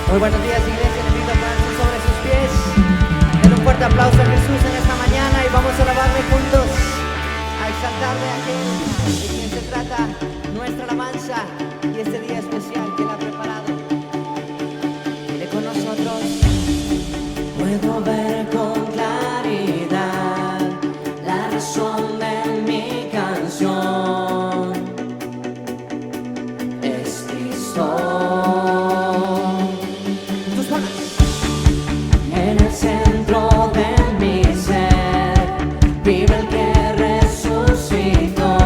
Muy buenos días, iglesia. Les invito a ponerse sobre sus pies. Den un fuerte aplauso a Jesús en esta mañana y vamos a alabarle juntos, a exaltarle a aquel de quien se trata nuestra alabanza y este día especial que Él ha preparado. Dile con nosotros. Puedo ver con claridad la razón de mi canción. Es Cristo. En el centro de mi ser vive el que resucitó.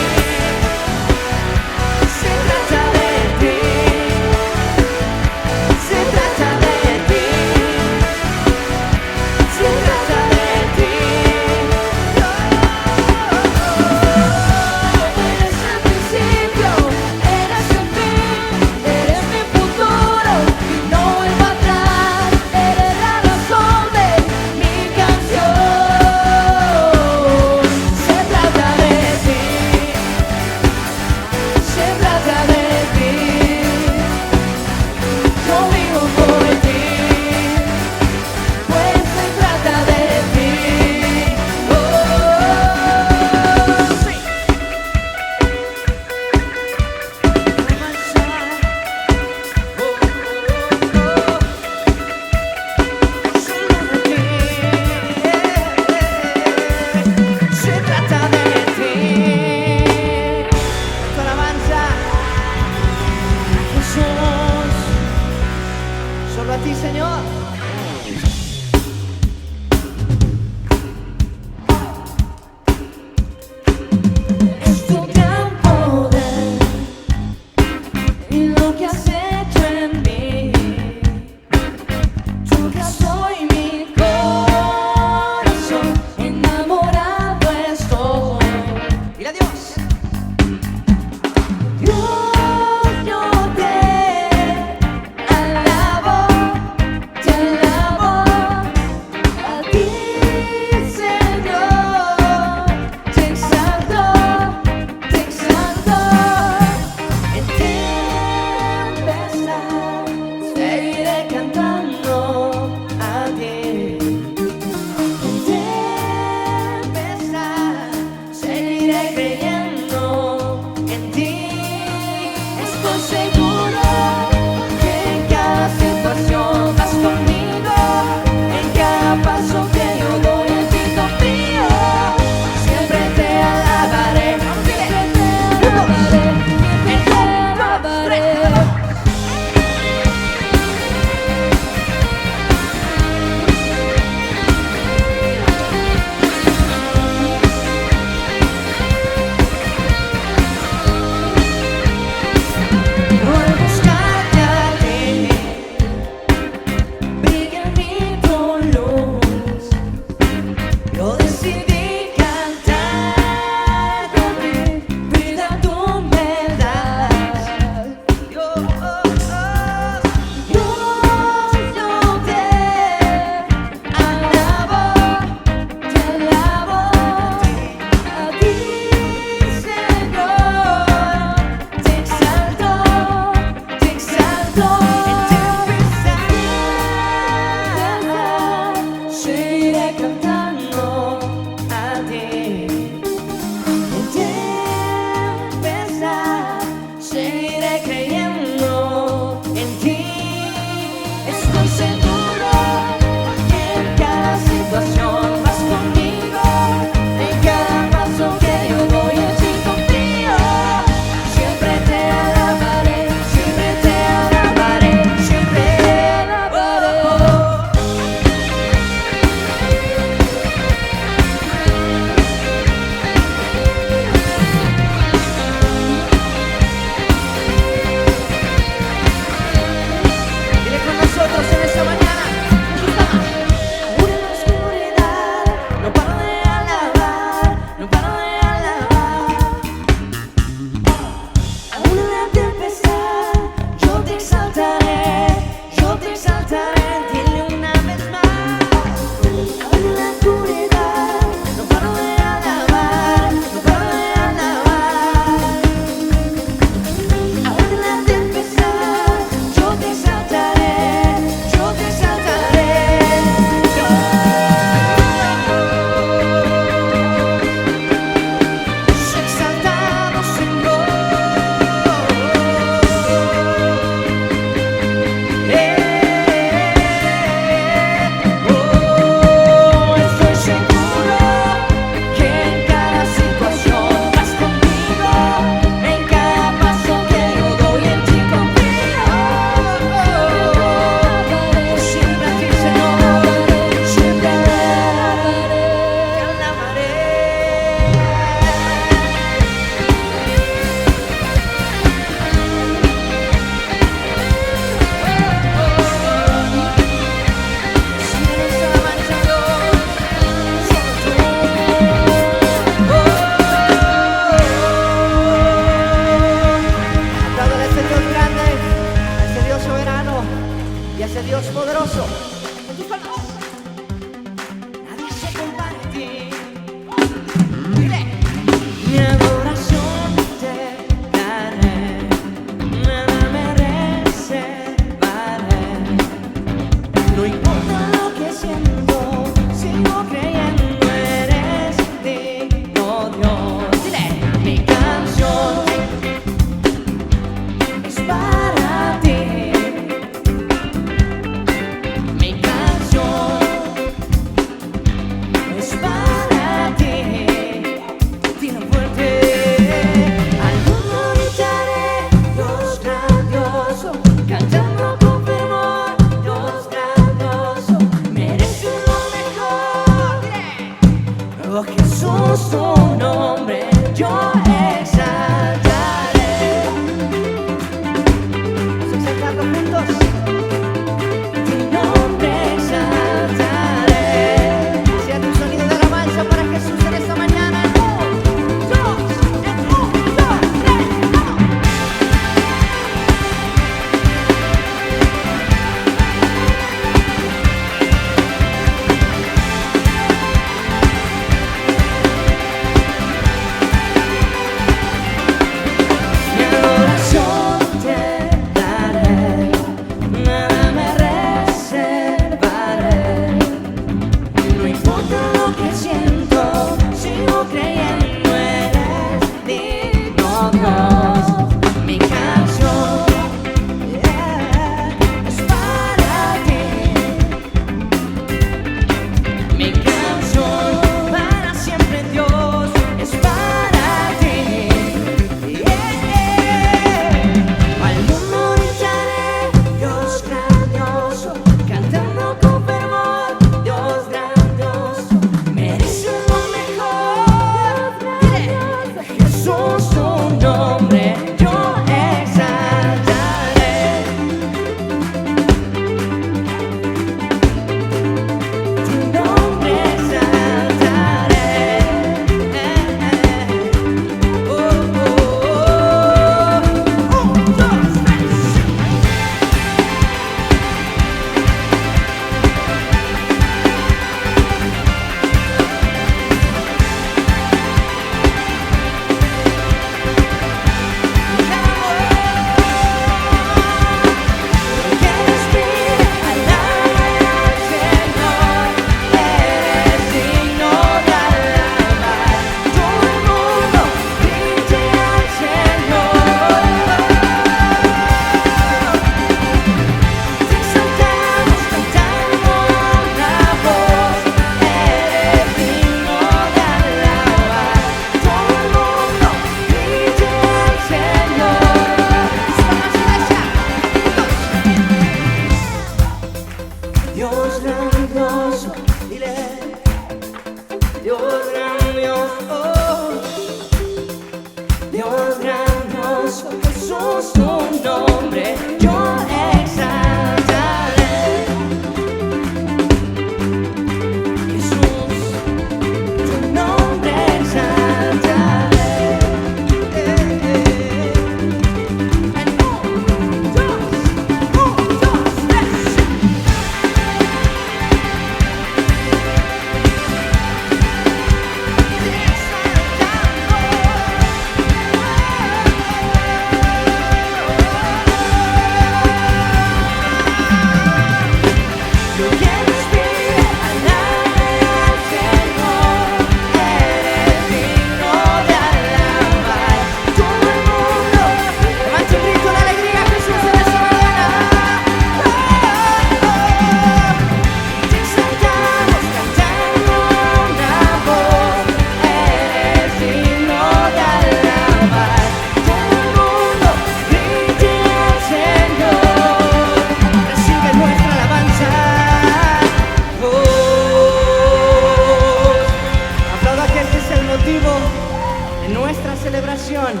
celebración.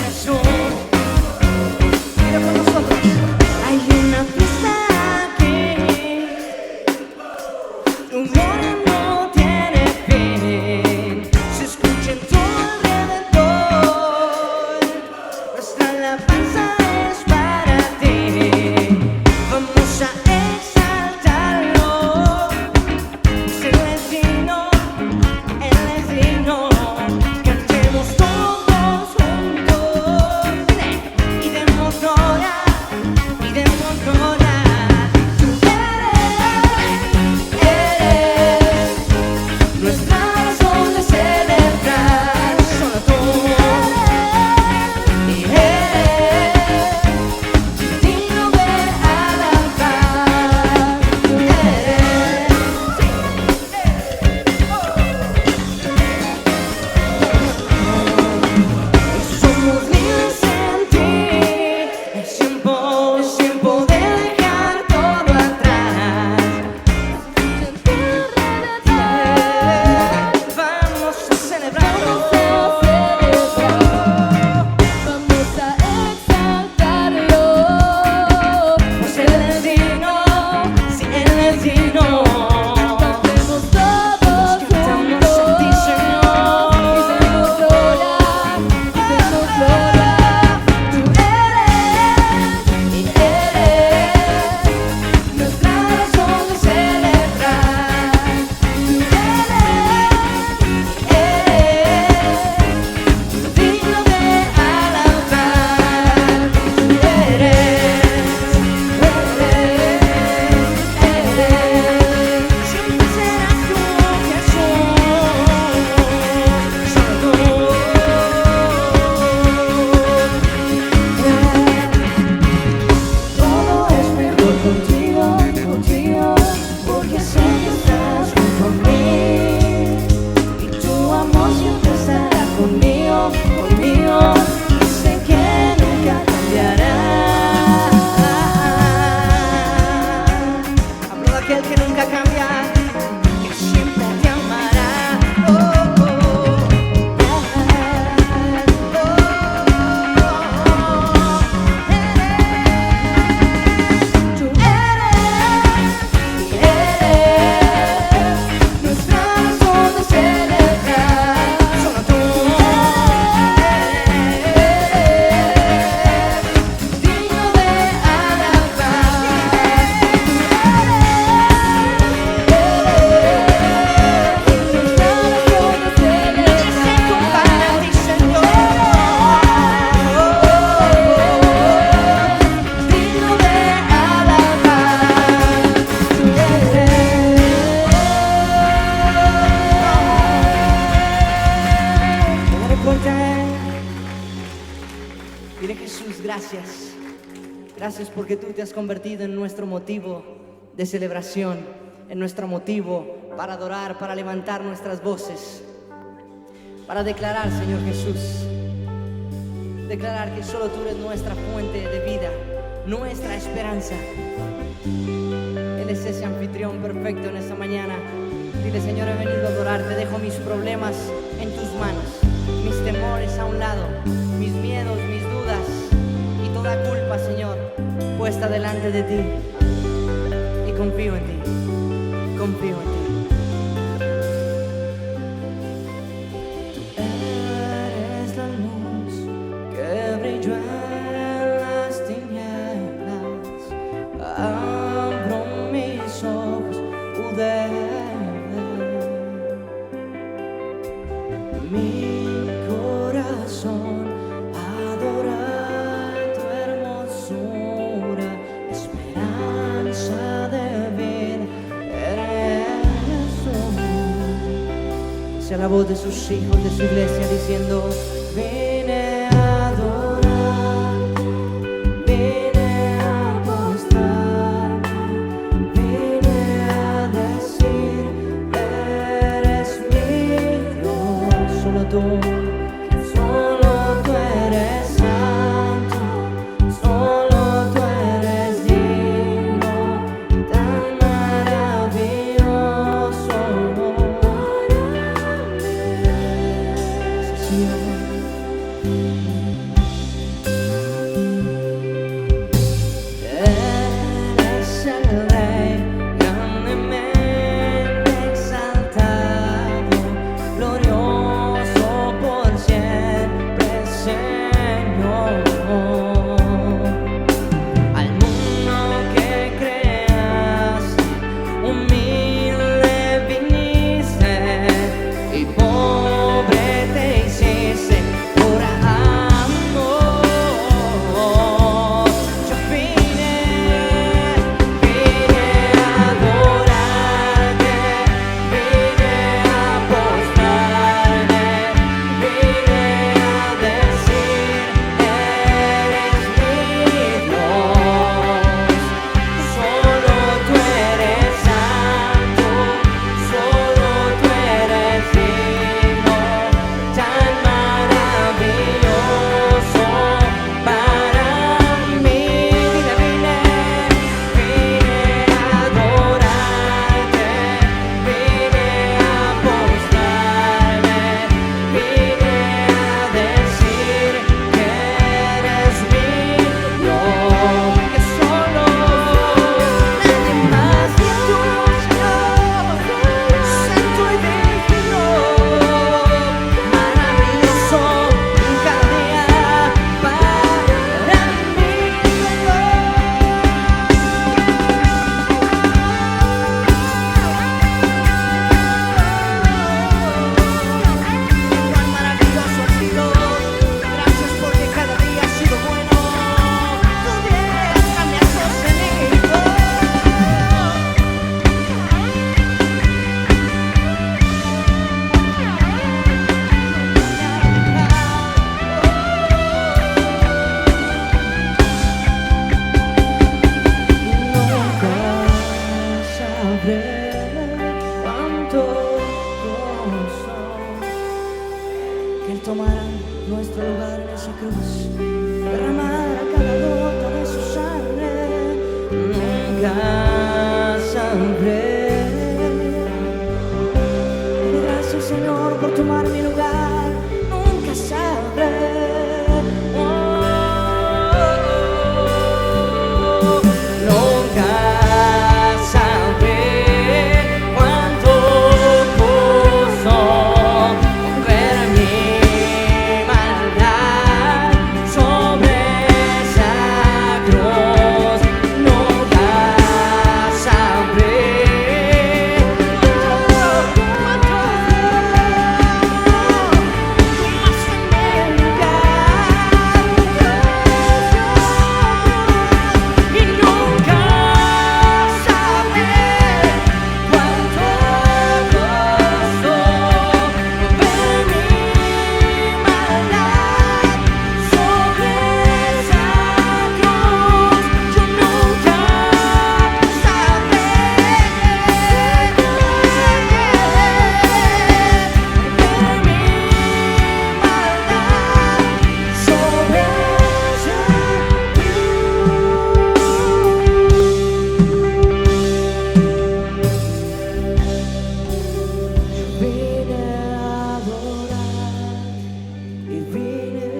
Jesús, mira con nosotros. Hay una fiesta aquí, tu gloria no tiene fin. Se escucha en todo alrededor, nuestra alabanza es para ti. Vamos a exaltarlo, Él es digno, Él es digno. Cantemos todos juntos y demos gloria, y demos gloria. Tú eres nuestra razón de celebrar. Solo tú, y eres digno de alabar. Tú somos libres en ti. Es tiempo de dejar todo atrás. Vamos a celebrarlo. Vamos a exaltarlo. Pues Él es digno, sí, Él es digno. Cantemos todos Cantamos a ti, juntos Señor. y demos gloria, y demos gloria. Tú eres, y eres nuestra razón de celebrar. Tú eres digno de alabar. Tú eres, siempre serás tú, Jesús. Solo tú. Todo es mejor contigo, porque sé que estás junto a mí y tu amor siempre estará conmigo, y sé que nunca cambiará. Hablo de aquel que nunca cambia, que siempre te amará. Tú eres nuestra razón de celebrar. Solo tú eres digno de alabar. Dile, Jesús, gracias. Gracias porque tú te has convertido en nuestro motivo de celebración, en nuestro motivo para adorar, para levantar nuestras voces, para declarar, Señor Jesús, declarar que solo tú eres nuestra fuente de vida, nuestra esperanza. Él es ese anfitrión perfecto en esta mañana. Dile, Señor, he venido a adorarte, dejo mis problemas en tus manos, mis temores a un lado, mis miedos, mis dudas y toda culpa, Señor, puesta delante de ti. Y confío en ti, confío en ti. Eres la luz que brilló en las tinieblas. Abro mis ojos, pude ver mi corazón adorar tu hermosura, esperanza de vida. Eres tú. Sea la voz de sus hijos, de su iglesia, diciendo: vine a adorar, vine a postrarme, vine a decir: eres mi Dios. Solo tú eres santo, solo tú eres digno, tan maravilloso. nunca sabré. Gracias, Señor, por tomar mi lugar. Nunca sabré. Nunca sabré cuánto costó ver mi maldad sobre esa cruz. Nunca sabré cuánto tomaste mi lugar. Y nunca sabré cuánto costó ver mi maldad sobre esa cruz. Yo nunca sabré ver mi maldad sobre esa Vine a adorar y vine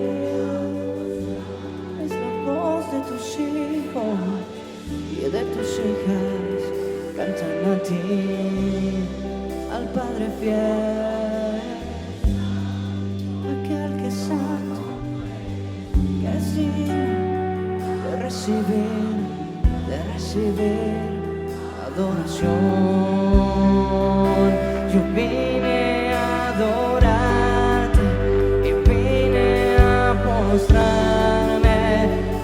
es la voz de tus hijos y de tus hijas cantan a ti, al Padre fiel, aquel que es santo, que es digno de recibir adoración. Yo vine a adorarte y vine a postrarme,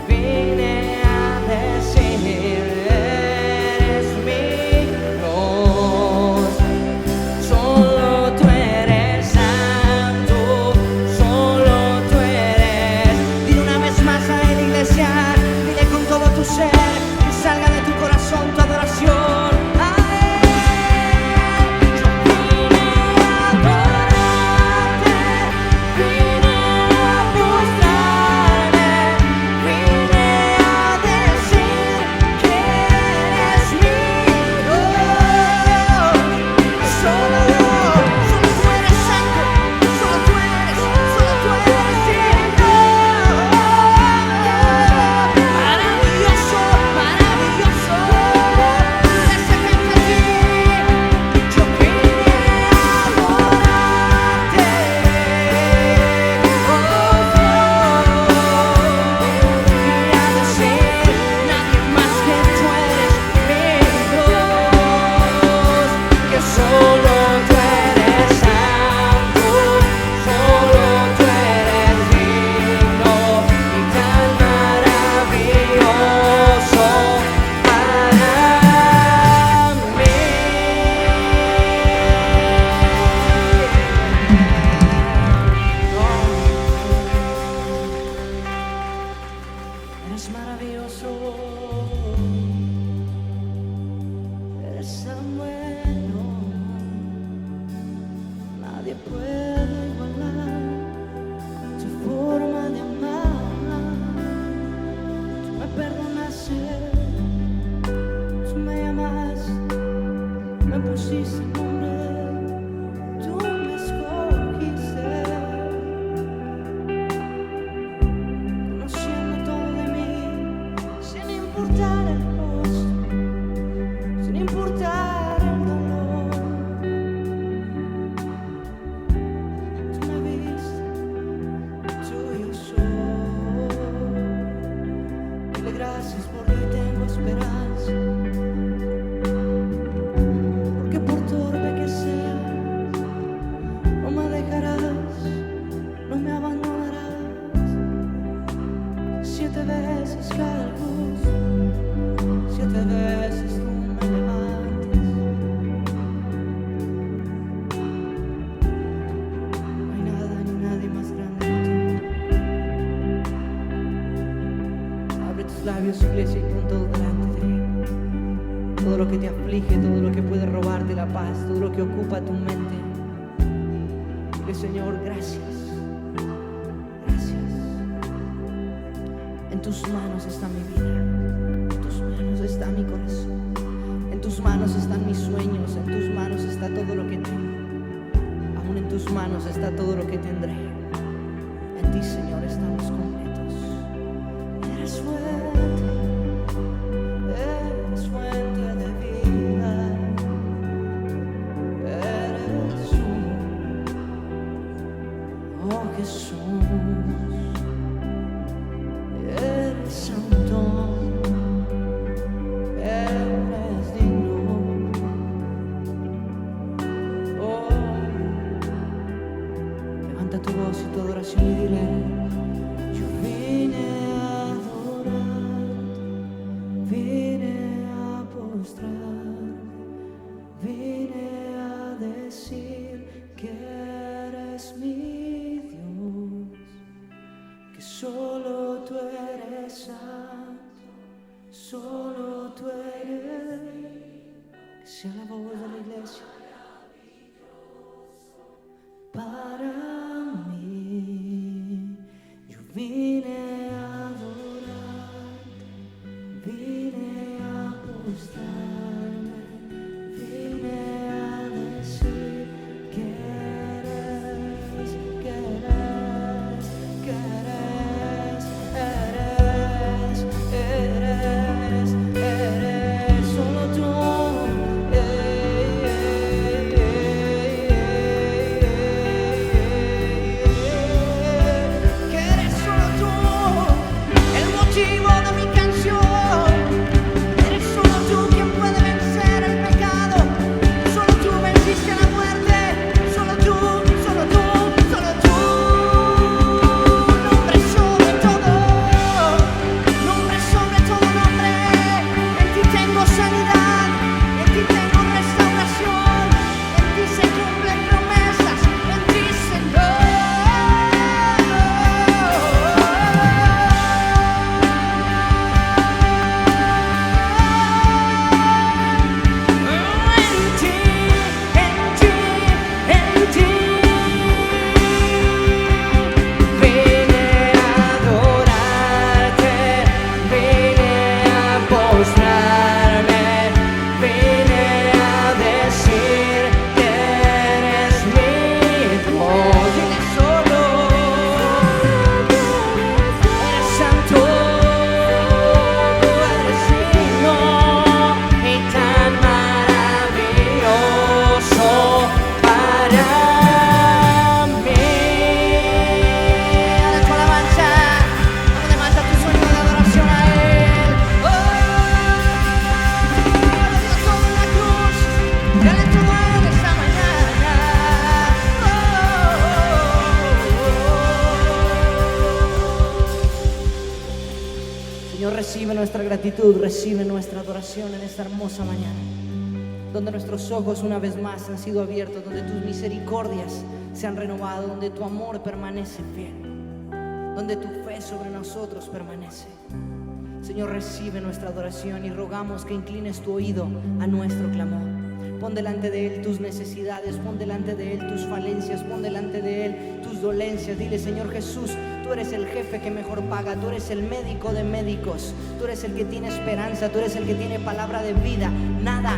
vine a decir, eres mi Dios. Solo tú eres santo, solo tú eres. Dile una vez más a la iglesia, dile con todo tu ser, que salga de tu corazón tu adoración. Eres maravilloso, eres tan bueno, nadie puede igualar tu forma de amar. Tú me perdonaste, tú me llamaste, me pusiste nombre, tú me escogiste. Sin importar el costo, sin importar el dolor, tú me viste, tuyo soy. Dile gracias porque hoy tengo esperanza, porque por torpe que sea, no me dejarás, no me abandonarás. 7 veces cae el justo, 7 veces tú me levantas. No hay nada ni nadie más grande que tú. Abre tus labios, iglesia, y pon todo delante de él. Todo lo que te aflige, todo lo que puede robarte la paz, todo lo que ocupa tu mente. Dile, Señor, gracias. En tus manos está mi vida, en tus manos está mi corazón. tus manos están mis sueños, en tus manos está todo lo que tengo. Aún en tus manos está todo lo que tendré. En ti, Señor, estamos completos. Eres fuente de vida. Eres tú, oh Jesús. Eres santo, eres digno. Oh, levanta tu voz y tu adoración y dile: yo vine a adorar, vine a postrar, vine a decir que eres mi Dios, que solo tú eres santo, solo tú eres. Que sea la voz de la iglesia. Para mí, yo vine a adorar, vine a postrarme, vine a decir que eres, que eres, que eres, eres, eres solo tú. Que eres solo tú, el motivo de mi canción. Eres solo tú quien puede vencer el pecado. Solo tú venciste a la muerte. Solo tú, solo tú, solo tú. Nombre sobre todo nombre. En ti tengo sanidad, en ti tengo restauración, en ti se cumplen promesas, en ti, Señor. Vine a adorarte, vine a postrarme, vine a decir que eres mi Dios. Dile solo, eres santo, eres digno y tan maravilloso para mí. Dale tu alabanza, levanta tu sueño de adoración a Él. Oh, lo dio todo en la cruz, dale todo a Él esta mañana. Señor, recibe nuestra gratitud, recibe nuestra adoración en esta hermosa mañana, donde nuestros ojos una vez más han sido abiertos, donde tus misericordias se han renovado, donde tu amor permanece fiel, donde tu fe sobre nosotros permanece. Señor, recibe nuestra adoración y rogamos que inclines tu oído a nuestro clamor. Pon delante de Él tus necesidades, pon delante de Él tus falencias, pon delante de Él tus dolencias. Dile: Señor Jesús, tú eres el jefe que mejor paga, tú eres el médico de médicos, tú eres el que tiene esperanza, tú eres el que tiene palabra de vida. Nada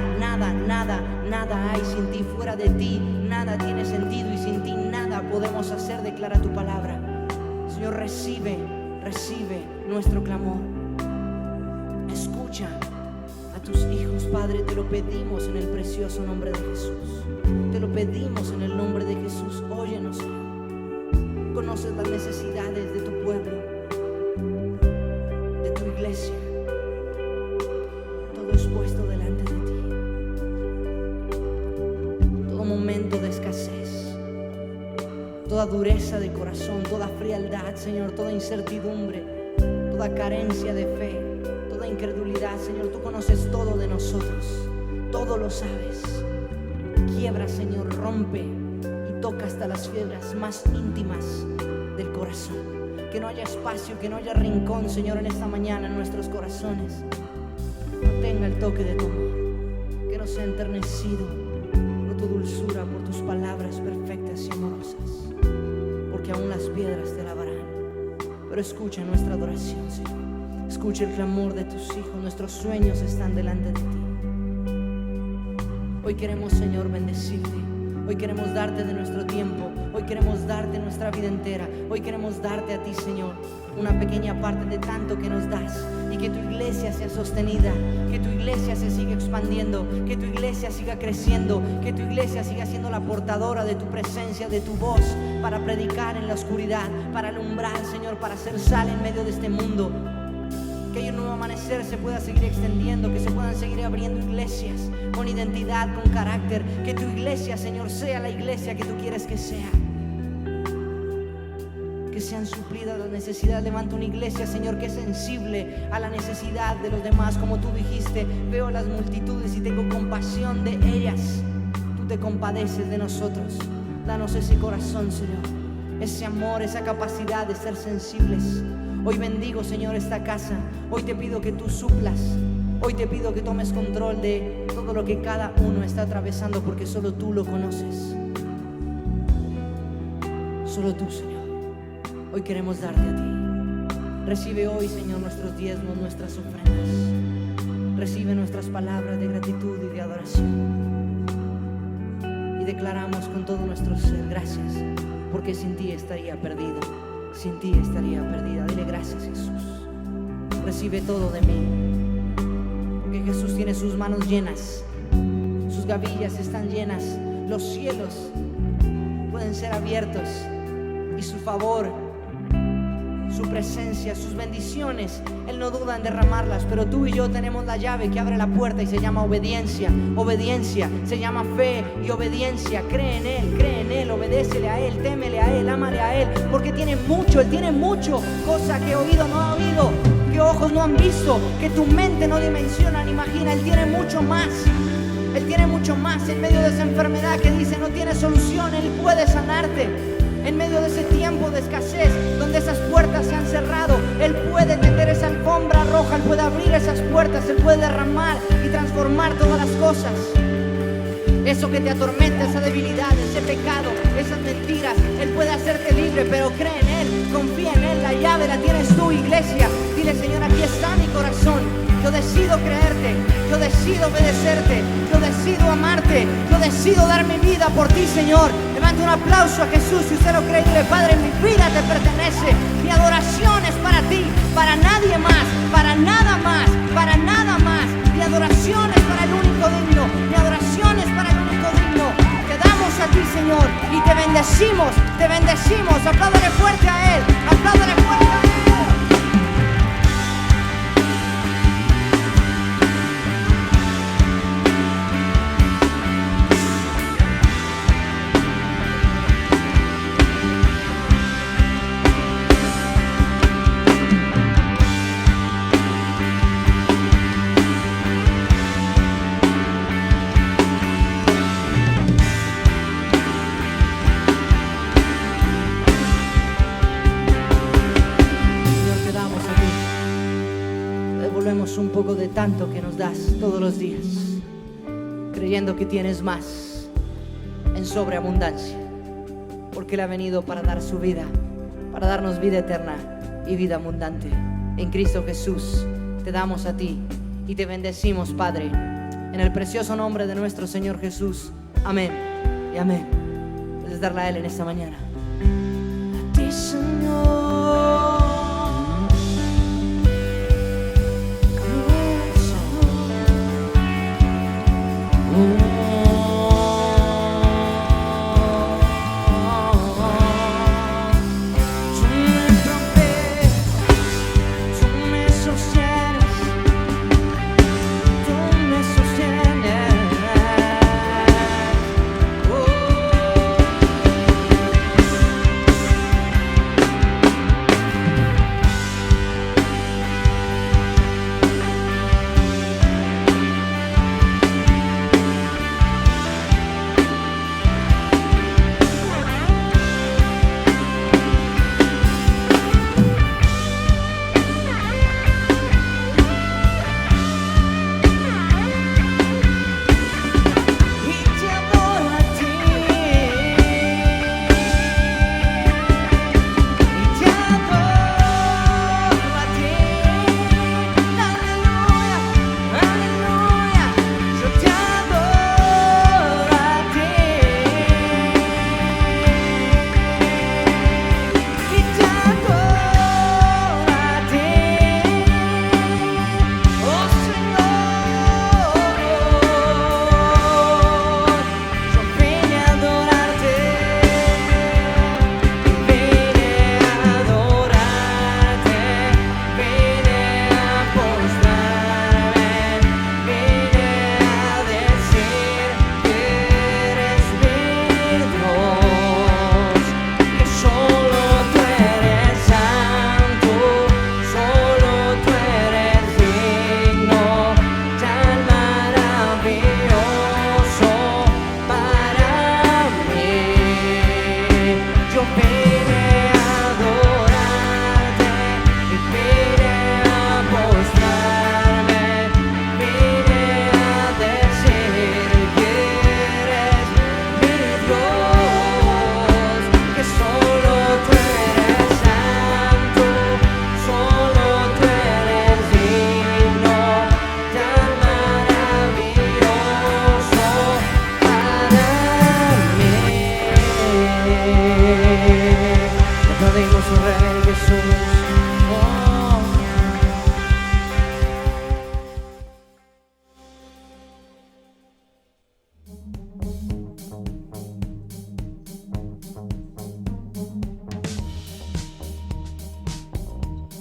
hay sin ti, fuera de ti nada tiene sentido y sin ti nada podemos hacer, declara tu palabra. Señor, recibe nuestro clamor. Escucha a tus hijos, Padre, te lo pedimos en el precioso nombre de Jesús. Te lo pedimos en el nombre de Jesús. Óyenos, Señor. Conoces las necesidades de tu pueblo, de tu iglesia. Todo es puesto delante de ti. Todo momento de escasez, toda dureza de corazón, toda frialdad, Señor, toda incertidumbre, toda carencia de fe, toda incredulidad, Señor, tú conoces todo de nosotros, todo lo sabes. Quiebra, Señor, rompe y toca hasta las fibras más íntimas del corazón. Que no haya espacio, que no haya rincón, Señor, en esta mañana en nuestros corazones no tenga el toque de tu amor, que no sea enternecido por tu dulzura, por tus palabras perfectas y amorosas, porque aún las piedras te alabarán. Pero escucha nuestra adoración, Señor. Escucha el clamor de tus hijos. Nuestros sueños están delante de ti. Hoy queremos, Señor, bendecirte. Hoy queremos darte de nuestro tiempo. Hoy queremos darte nuestra vida entera. Hoy queremos darte a ti, Señor, una pequeña parte de tanto que nos das. Y que tu iglesia sea sostenida, que tu iglesia se siga expandiendo, que tu iglesia siga creciendo, que tu iglesia siga siendo la portadora de tu presencia, de tu voz, para predicar en la oscuridad, para alumbrar, Señor, para hacer sal en medio de este mundo. Que el nuevo amanecer se pueda seguir extendiendo, que se puedan seguir abriendo iglesias con identidad, con carácter. Que tu iglesia, Señor, sea la iglesia que tú quieres que sea. Que sean suplidas las necesidades. Levanta una iglesia, Señor, que es sensible a la necesidad de los demás. Como tú dijiste, veo las multitudes y tengo compasión de ellas. Tú te compadeces de nosotros. Danos ese corazón, Señor, ese amor, esa capacidad de ser sensibles. Hoy bendigo, Señor, esta casa. Hoy te pido que tú suplas. Hoy te pido que tomes control de todo lo que cada uno está atravesando, porque solo tú lo conoces. Solo tú, Señor. Hoy queremos darte a ti. Recibe hoy, Señor, nuestros diezmos, nuestras ofrendas. Recibe nuestras palabras de gratitud y de adoración. Y declaramos con todo nuestro ser gracias, porque sin ti estaría perdido. Sin ti estaría perdida. Dile gracias, Jesús. Recibe todo de mí, porque Jesús tiene sus manos llenas, sus gavillas están llenas, los cielos pueden ser abiertos y su favor, su presencia, sus bendiciones, Él no duda en derramarlas. Pero tú y yo tenemos la llave que abre la puerta y se llama obediencia. Obediencia se llama fe y obediencia. Cree en Él, obedécele a Él, témele a Él, ámale a Él, porque tiene mucho, Él tiene mucho, cosa que oído no ha oído, que ojos no han visto, que tu mente no dimensiona ni imagina. Él tiene mucho más. Él tiene mucho más. En medio de esa enfermedad que dice no tiene solución, Él puede sanarte. En medio de ese tiempo de escasez, donde esas puertas se han cerrado, Él puede tender esa alfombra roja, Él puede abrir esas puertas, Él puede derramar y transformar todas las cosas. Eso que te atormenta, esa debilidad, ese pecado, esas mentiras, Él puede hacerte libre, pero cree en Él, confía en Él. La llave la tienes tú, iglesia. Dile, Señor, aquí está mi corazón. Yo decido creerte, yo decido obedecerte, yo decido amarte, yo decido dar mi vida por ti, Señor. Levanta un aplauso a Jesús si usted lo cree. Dile, Padre, mi vida te pertenece, mi adoración es para ti, para nadie más, para nada más, para nada más. Mi adoración es para el único digno, mi adoración es para el único digno. Te damos a ti, Señor, y te bendecimos, te bendecimos. Apláudale fuerte a Él, apláudale fuerte a Él. Un poco de tanto que nos das todos los días, creyendo que tienes más en sobreabundancia, porque Él ha venido para dar su vida, para darnos vida eterna y vida abundante. En Cristo Jesús te damos a ti y te bendecimos, Padre, en el precioso nombre de nuestro Señor Jesús. Amén y amén. Puedes darle a Él en esta mañana. A ti, Señor.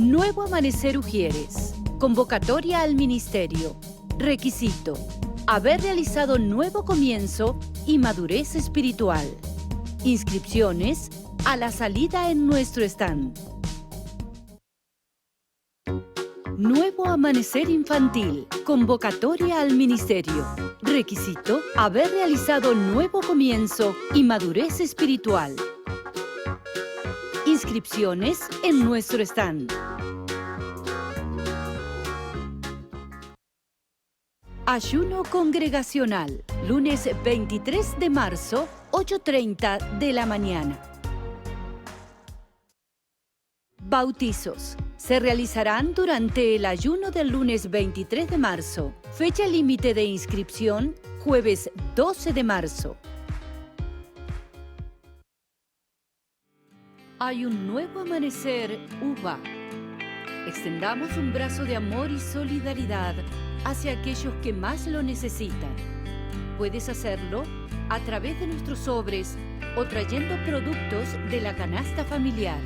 Nuevo Amanecer Ujieres. Convocatoria al ministerio. Requisito: haber realizado nuevo comienzo y madurez espiritual. Inscripciones a la salida en nuestro stand. Nuevo Amanecer Infantil. Convocatoria al ministerio. Requisito: haber realizado nuevo comienzo y madurez espiritual. Inscripciones en nuestro stand. Ayuno congregacional. Lunes 23 de marzo, 8:30 de la mañana. Bautizos. Se realizarán durante el ayuno del lunes 23 de marzo. Fecha límite de inscripción, jueves 12 de marzo. Hay un nuevo amanecer, UVA. Extendamos un brazo de amor y solidaridad hacia aquellos que más lo necesitan. Puedes hacerlo a través de nuestros sobres o trayendo productos de la canasta familiar.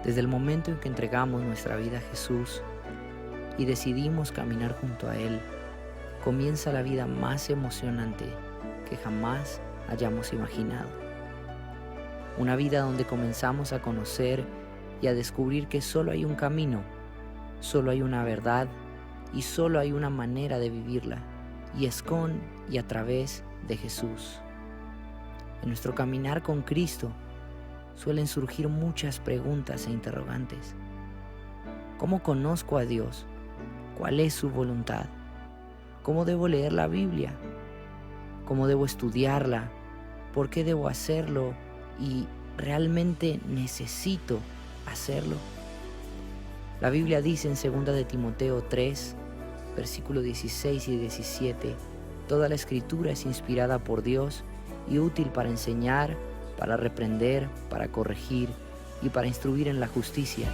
Desde el momento en que entregamos nuestra vida a Jesús y decidimos caminar junto a Él, comienza la vida más emocionante que jamás hayamos imaginado. Una vida donde comenzamos a conocer y a descubrir que solo hay un camino, solo hay una verdad y solo hay una manera de vivirla, y es con y a través de Jesús. En nuestro caminar con Cristo suelen surgir muchas preguntas e interrogantes. ¿Cómo conozco a Dios? ¿Cuál es su voluntad? ¿Cómo debo leer la Biblia? ¿Cómo debo estudiarla? ¿Por qué debo hacerlo? ¿Y realmente necesito hacerlo? La Biblia dice en 2 de Timoteo 3, versículos 16 y 17, toda la Escritura es inspirada por Dios y útil para enseñar, para reprender, para corregir y para instruir en la justicia,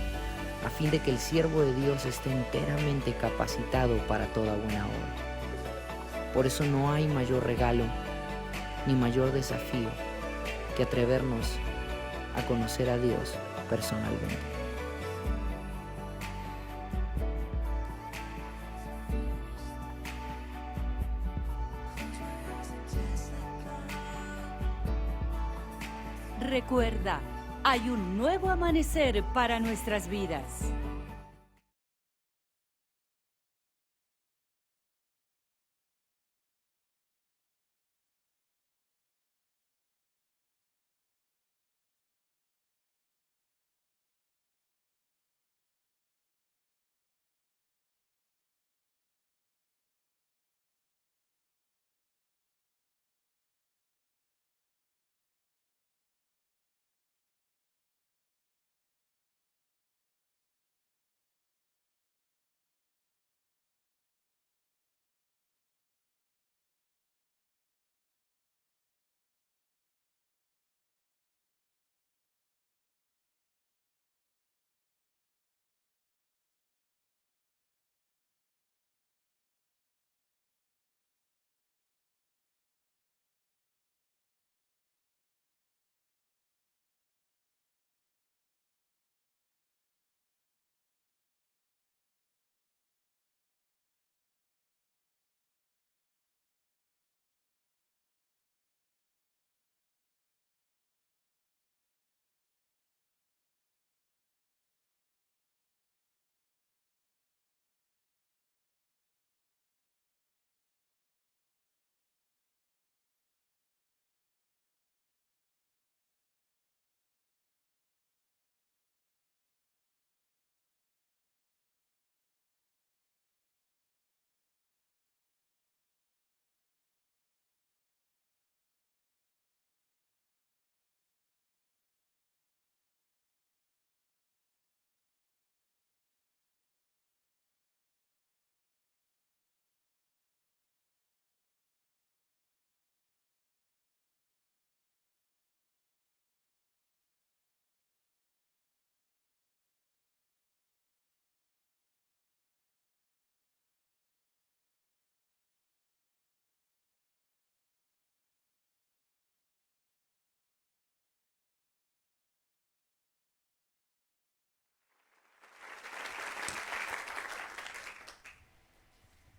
a fin de que el siervo de Dios esté enteramente capacitado para toda buena obra. Por eso no hay mayor regalo ni mayor desafío que atrevernos a conocer a Dios personalmente. Recuerda, hay un nuevo amanecer para nuestras vidas.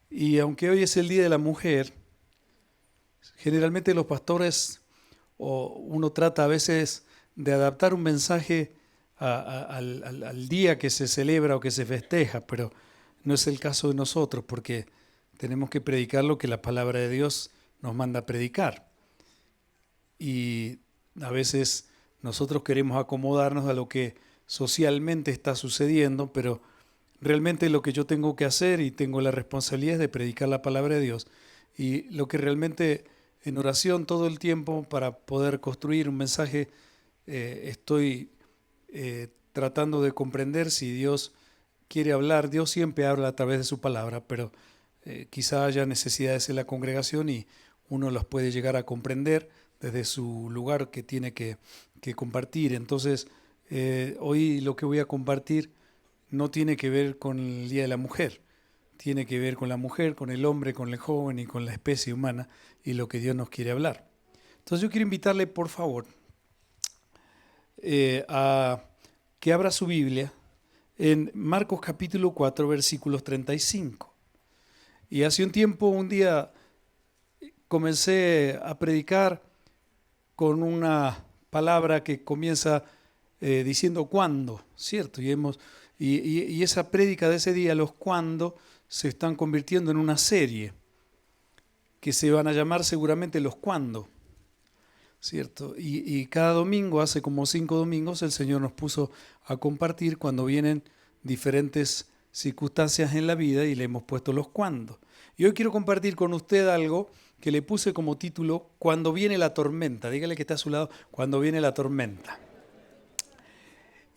Y aunque hoy es el Día de la Mujer, generalmente los pastores o uno trata a veces de adaptar un mensaje al día que se celebra o que se festeja, pero no es el caso de nosotros, porque tenemos que predicar lo que la palabra de Dios nos manda a predicar. Y a veces nosotros queremos acomodarnos a lo que socialmente está sucediendo, pero realmente lo que yo tengo que hacer y tengo la responsabilidad es de predicar la palabra de Dios. Y lo que realmente en oración todo el tiempo para poder construir un mensaje estoy tratando de comprender si Dios quiere hablar. Dios siempre habla a través de su palabra, pero quizá haya necesidades en la congregación y uno las puede llegar a comprender desde su lugar que tiene que compartir. Entonces, hoy lo que voy a compartir no tiene que ver con el Día de la Mujer, tiene que ver con la mujer, con el hombre, con el joven y con la especie humana y lo que Dios nos quiere hablar. Entonces yo quiero invitarle, por favor, a que abra su Biblia en Marcos capítulo 4, versículos 35. Y hace un tiempo, un día, comencé a predicar con una palabra que comienza diciendo cuándo, ¿cierto? Y esa prédica de ese día, los cuándo, se están convirtiendo en una serie que se van a llamar seguramente los cuándo, ¿cierto? Y cada domingo, hace como 5 domingos, el Señor nos puso a compartir cuando vienen diferentes circunstancias en la vida y le hemos puesto los cuándo. Y hoy quiero compartir con usted algo que le puse como título, Cuando viene la tormenta. Dígale que está a su lado, cuando viene la tormenta.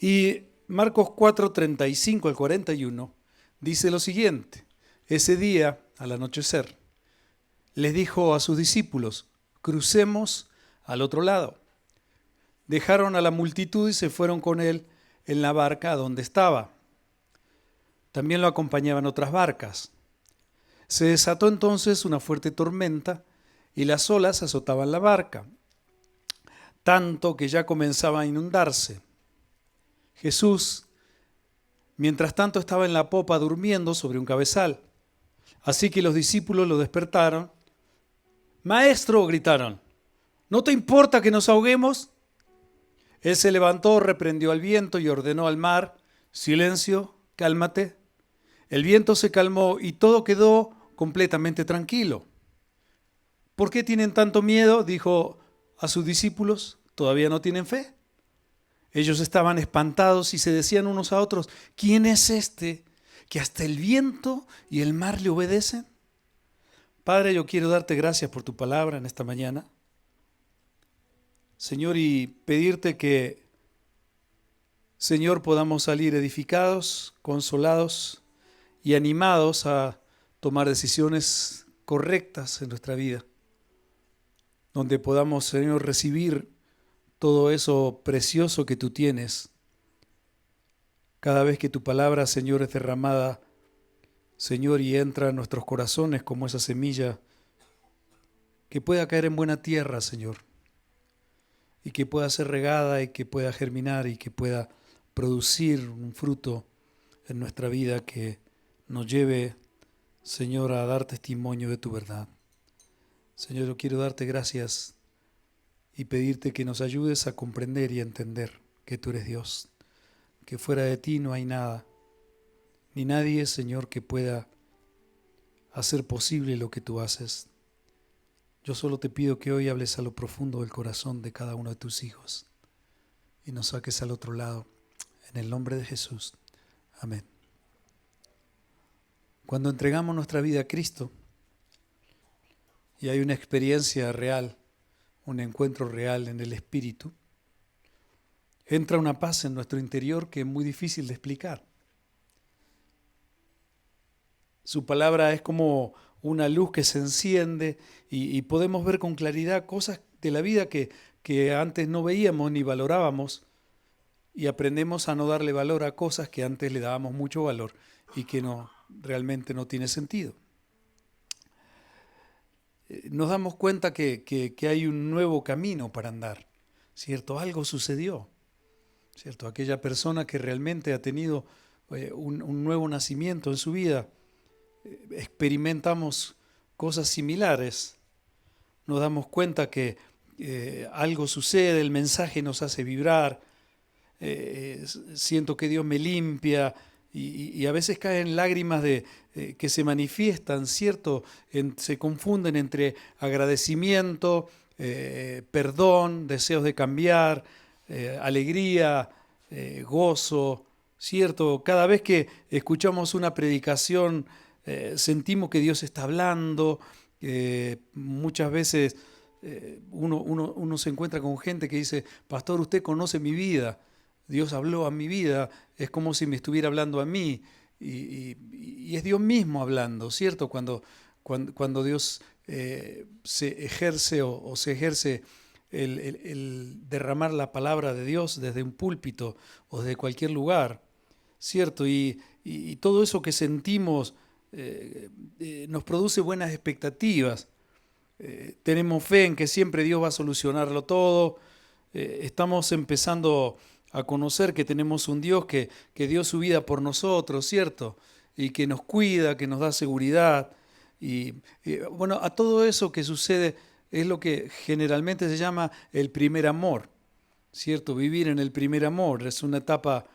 Y Marcos 4, 35 al 41 dice lo siguiente: ese día, al anochecer, les dijo a sus discípulos, crucemos al otro lado. Dejaron a la multitud y se fueron con él en la barca a donde estaba. También lo acompañaban otras barcas. Se desató entonces una fuerte tormenta y las olas azotaban la barca, tanto que ya comenzaba a inundarse. Jesús, mientras tanto, estaba en la popa durmiendo sobre un cabezal. Así que los discípulos lo despertaron. «Maestro», gritaron, «¿no te importa que nos ahoguemos?». Él se levantó, reprendió al viento y ordenó al mar, «Silencio, cálmate». El viento se calmó y todo quedó completamente tranquilo. «¿Por qué tienen tanto miedo?», dijo a sus discípulos, «¿todavía no tienen fe?». Ellos estaban espantados y se decían unos a otros, «¿Quién es este que hasta el viento y el mar le obedecen?». Padre, yo quiero darte gracias por tu palabra en esta mañana, Señor, y pedirte que, Señor, podamos salir edificados, consolados y animados a tomar decisiones correctas en nuestra vida, donde podamos, Señor, recibir todo eso precioso que tú tienes. Cada vez que tu palabra, Señor, es derramada, Señor, y entra en nuestros corazones como esa semilla que pueda caer en buena tierra, Señor, y que pueda ser regada y que pueda germinar y que pueda producir un fruto en nuestra vida que nos lleve, Señor, a dar testimonio de tu verdad. Señor, yo quiero darte gracias y pedirte que nos ayudes a comprender y a entender que tú eres Dios, que fuera de ti no hay nada, ni nadie, Señor, que pueda hacer posible lo que tú haces. Yo solo te pido que hoy hables a lo profundo del corazón de cada uno de tus hijos y nos saques al otro lado, en el nombre de Jesús. Amén. Cuando entregamos nuestra vida a Cristo y hay una experiencia real, un encuentro real en el Espíritu, entra una paz en nuestro interior que es muy difícil de explicar. Su palabra es como una luz que se enciende y podemos ver con claridad cosas de la vida que antes no veíamos ni valorábamos, y aprendemos a no darle valor a cosas que antes le dábamos mucho valor y que realmente no tiene sentido. Nos damos cuenta que hay un nuevo camino para andar, ¿cierto? Algo sucedió, ¿cierto? Aquella persona que realmente ha tenido un nuevo nacimiento en su vida experimentamos cosas similares. Nos damos cuenta que algo sucede, el mensaje nos hace vibrar, siento que Dios me limpia y a veces caen lágrimas que se manifiestan, ¿cierto? Se confunden entre agradecimiento, perdón, deseos de cambiar, alegría, gozo, ¿cierto? Cada vez que escuchamos una predicación sentimos que Dios está hablando. Muchas veces uno se encuentra con gente que dice: pastor, usted conoce mi vida, Dios habló a mi vida, es como si me estuviera hablando a mí, y es Dios mismo hablando, ¿cierto? Cuando Dios se ejerce o se ejerce el derramar la palabra de Dios desde un púlpito o desde cualquier lugar, ¿cierto? Y todo eso que sentimos nos produce buenas expectativas. Tenemos fe en que siempre Dios va a solucionarlo todo. Estamos empezando a conocer que tenemos un Dios que dio su vida por nosotros, ¿cierto? Y que nos cuida, que nos da seguridad. Bueno, a todo eso que sucede es lo que generalmente se llama el primer amor, ¿cierto? Vivir en el primer amor es una etapa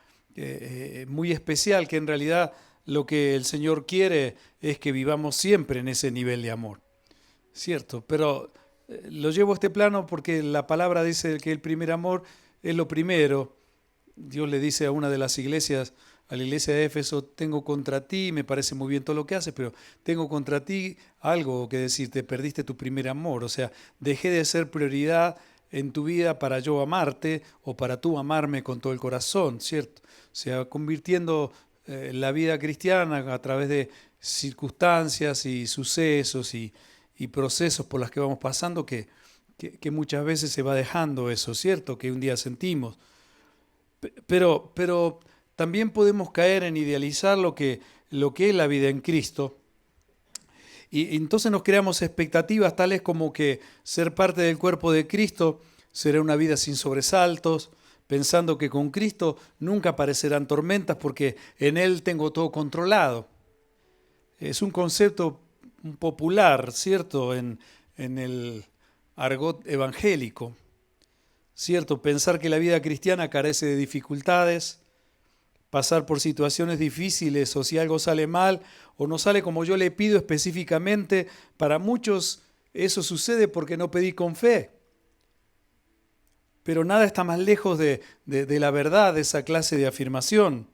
muy especial, que en realidad lo que el Señor quiere es que vivamos siempre en ese nivel de amor, ¿cierto? Pero lo llevo a este plano porque la palabra dice que el primer amor es lo primero. Dios le dice a una de las iglesias, a la iglesia de Éfeso: tengo contra ti, me parece muy bien todo lo que haces, pero tengo contra ti algo que decirte: perdiste tu primer amor. O sea, dejé de ser prioridad en tu vida para yo amarte o para tú amarme con todo el corazón, ¿cierto? O sea, convirtiendo la vida cristiana a través de circunstancias y sucesos y procesos por los que vamos pasando, que muchas veces se va dejando eso, ¿cierto? Que un día sentimos. Pero también podemos caer en idealizar lo que es la vida en Cristo. Y entonces nos creamos expectativas tales como que ser parte del cuerpo de Cristo será una vida sin sobresaltos, pensando que con Cristo nunca aparecerán tormentas porque en Él tengo todo controlado. Es un concepto popular, ¿cierto?, en el argot evangélico, ¿cierto? Pensar que la vida cristiana carece de dificultades, pasar por situaciones difíciles, o si algo sale mal o no sale como yo le pido específicamente. Para muchos eso sucede porque no pedí con fe. Pero nada está más lejos de la verdad de esa clase de afirmación.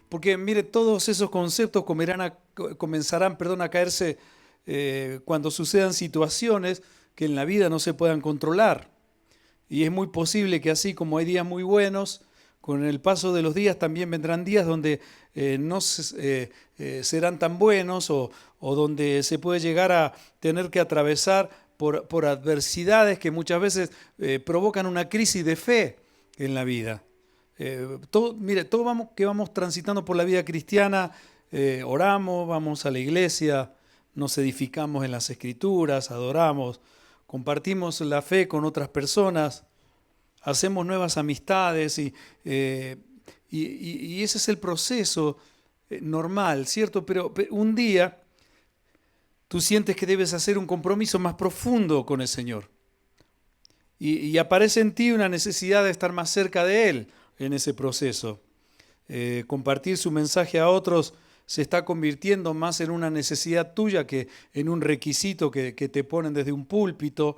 Porque mire, todos esos conceptos comenzarán a caerse cuando sucedan situaciones que en la vida no se puedan controlar. Y es muy posible que así como hay días muy buenos, con el paso de los días también vendrán días donde no serán tan buenos o donde se puede llegar a tener que atravesar por adversidades que muchas veces provocan una crisis de fe en la vida. Todos vamos transitando por la vida cristiana, oramos, vamos a la iglesia, nos edificamos en las Escrituras, adoramos, compartimos la fe con otras personas, hacemos nuevas amistades y ese es el proceso normal, ¿cierto? Pero un día tú sientes que debes hacer un compromiso más profundo con el Señor y aparece en ti una necesidad de estar más cerca de Él en ese proceso. Compartir su mensaje a otros se está convirtiendo más en una necesidad tuya que en un requisito que te ponen desde un púlpito.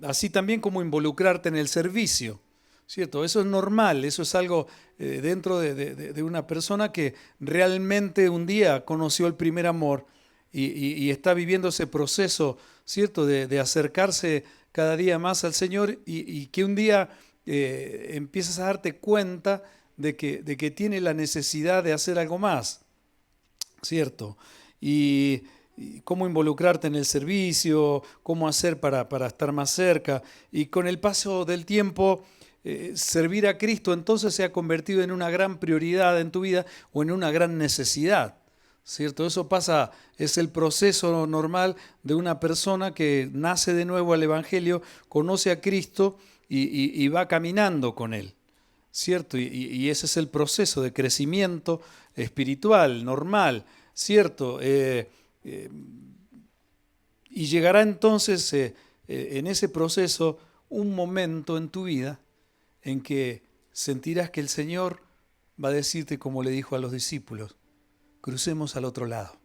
Así también como involucrarte en el servicio, ¿cierto? Eso es normal, eso es algo dentro de una persona que realmente un día conoció el primer amor y está viviendo ese proceso, ¿cierto? De acercarse cada día más al Señor y que un día empiezas a darte cuenta de que tiene la necesidad de hacer algo más, ¿cierto? Y cómo involucrarte en el servicio, cómo hacer para estar más cerca. Y con el paso del tiempo, servir a Cristo entonces se ha convertido en una gran prioridad en tu vida o en una gran necesidad, ¿cierto? Eso pasa, es el proceso normal de una persona que nace de nuevo al Evangelio, conoce a Cristo y va caminando con Él, ¿cierto? Y ese es el proceso de crecimiento espiritual normal, ¿cierto? Y llegará entonces en ese proceso un momento en tu vida en que sentirás que el Señor va a decirte como le dijo a los discípulos, crucemos al otro lado.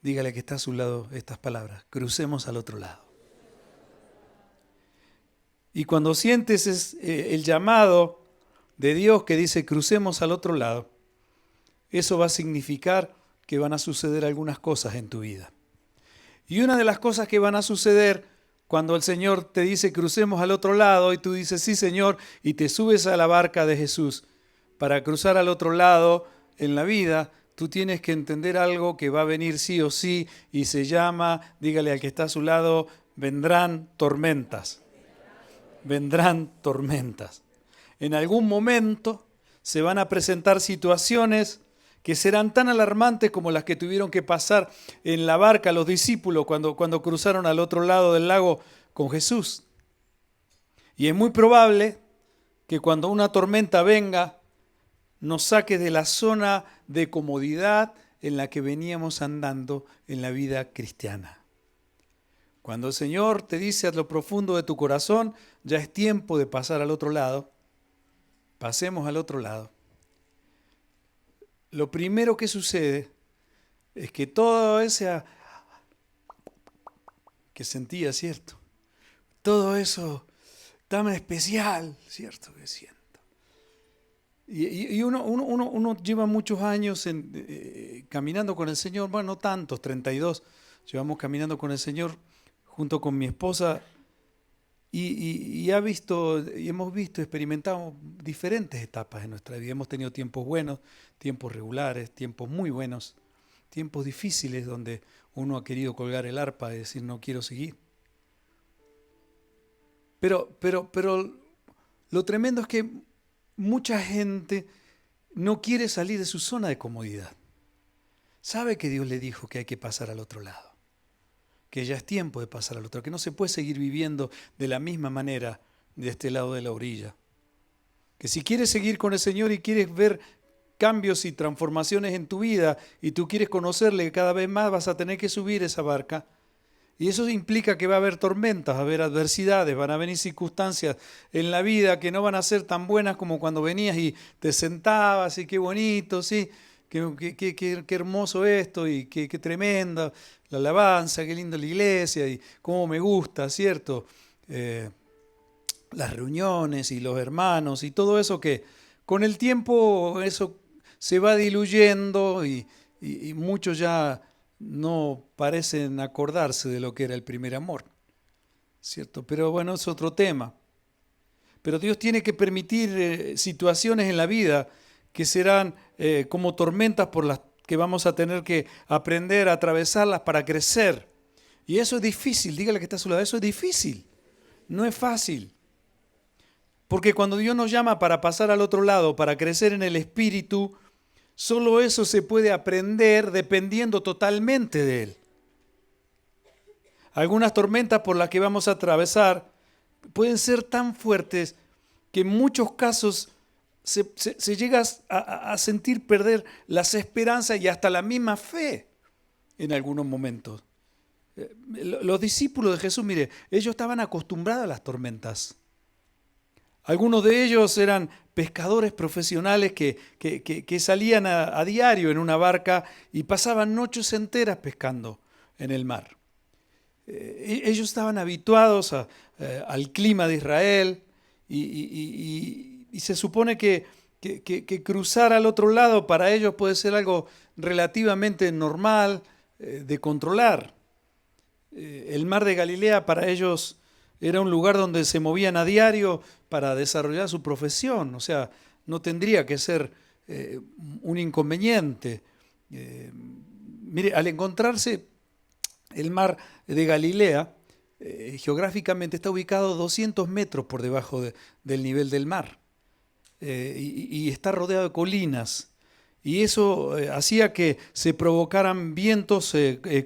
Dígale que está a su lado estas palabras, crucemos al otro lado. Y cuando sientes el llamado de Dios que dice crucemos al otro lado, eso va a significar que van a suceder algunas cosas en tu vida. Y una de las cosas que van a suceder cuando el Señor te dice crucemos al otro lado y tú dices sí Señor y te subes a la barca de Jesús para cruzar al otro lado en la vida, tú tienes que entender algo que va a venir sí o sí y se llama, dígale al que está a su lado, vendrán tormentas. Vendrán tormentas. En algún momento se van a presentar situaciones que serán tan alarmantes como las que tuvieron que pasar en la barca los discípulos cuando cruzaron al otro lado del lago con Jesús. Y es muy probable que cuando una tormenta venga, nos saque de la zona de comodidad en la que veníamos andando en la vida cristiana. Cuando el Señor te dice a lo profundo de tu corazón, ya es tiempo de pasar al otro lado, pasemos al otro lado. Lo primero que sucede es que todo ese que sentía, ¿cierto? Todo eso tan especial, ¿cierto? Que siento. Y uno lleva muchos años caminando con el Señor, bueno, no tantos, 32, llevamos caminando con el Señor junto con mi esposa y hemos visto, experimentado diferentes etapas en nuestra vida. Hemos tenido tiempos buenos, tiempos regulares, tiempos muy buenos, tiempos difíciles donde uno ha querido colgar el arpa y decir no quiero seguir. Pero lo tremendo es que mucha gente no quiere salir de su zona de comodidad. Sabe que Dios le dijo que hay que pasar al otro lado, que ya es tiempo de pasar al otro, que no se puede seguir viviendo de la misma manera de este lado de la orilla. Que si quieres seguir con el Señor y quieres ver cambios y transformaciones en tu vida y tú quieres conocerle cada vez más, vas a tener que subir esa barca. Y eso implica que va a haber tormentas, va a haber adversidades, van a venir circunstancias en la vida que no van a ser tan buenas como cuando venías y te sentabas y qué bonito, sí, qué hermoso esto y qué tremenda la alabanza, qué linda la iglesia y cómo me gusta, ¿cierto? Las reuniones y los hermanos y todo eso que con el tiempo eso se va diluyendo y muchos ya no parecen acordarse de lo que era el primer amor, ¿cierto? Pero bueno, es otro tema. Pero Dios tiene que permitir situaciones en la vida que serán como tormentas por las que vamos a tener que aprender a atravesarlas para crecer. Y eso es difícil, dígale que está a su lado, eso es difícil, no es fácil. Porque cuando Dios nos llama para pasar al otro lado, para crecer en el Espíritu, solo eso se puede aprender dependiendo totalmente de Él. Algunas tormentas por las que vamos a atravesar pueden ser tan fuertes que en muchos casos se llega a sentir perder las esperanzas y hasta la misma fe en algunos momentos. Los discípulos de Jesús, mire, ellos estaban acostumbrados a las tormentas. Algunos de ellos eran pescadores profesionales que salían a diario en una barca y pasaban noches enteras pescando en el mar. Ellos estaban habituados al clima de Israel y se supone que cruzar al otro lado para ellos puede ser algo relativamente normal de controlar. El mar de Galilea para ellos era un lugar donde se movían a diario para desarrollar su profesión, o sea, no tendría que ser un inconveniente. Mire, al encontrarse el mar de Galilea, geográficamente está ubicado 200 metros por debajo del nivel del mar y está rodeado de colinas. Y eso hacía que se provocaran vientos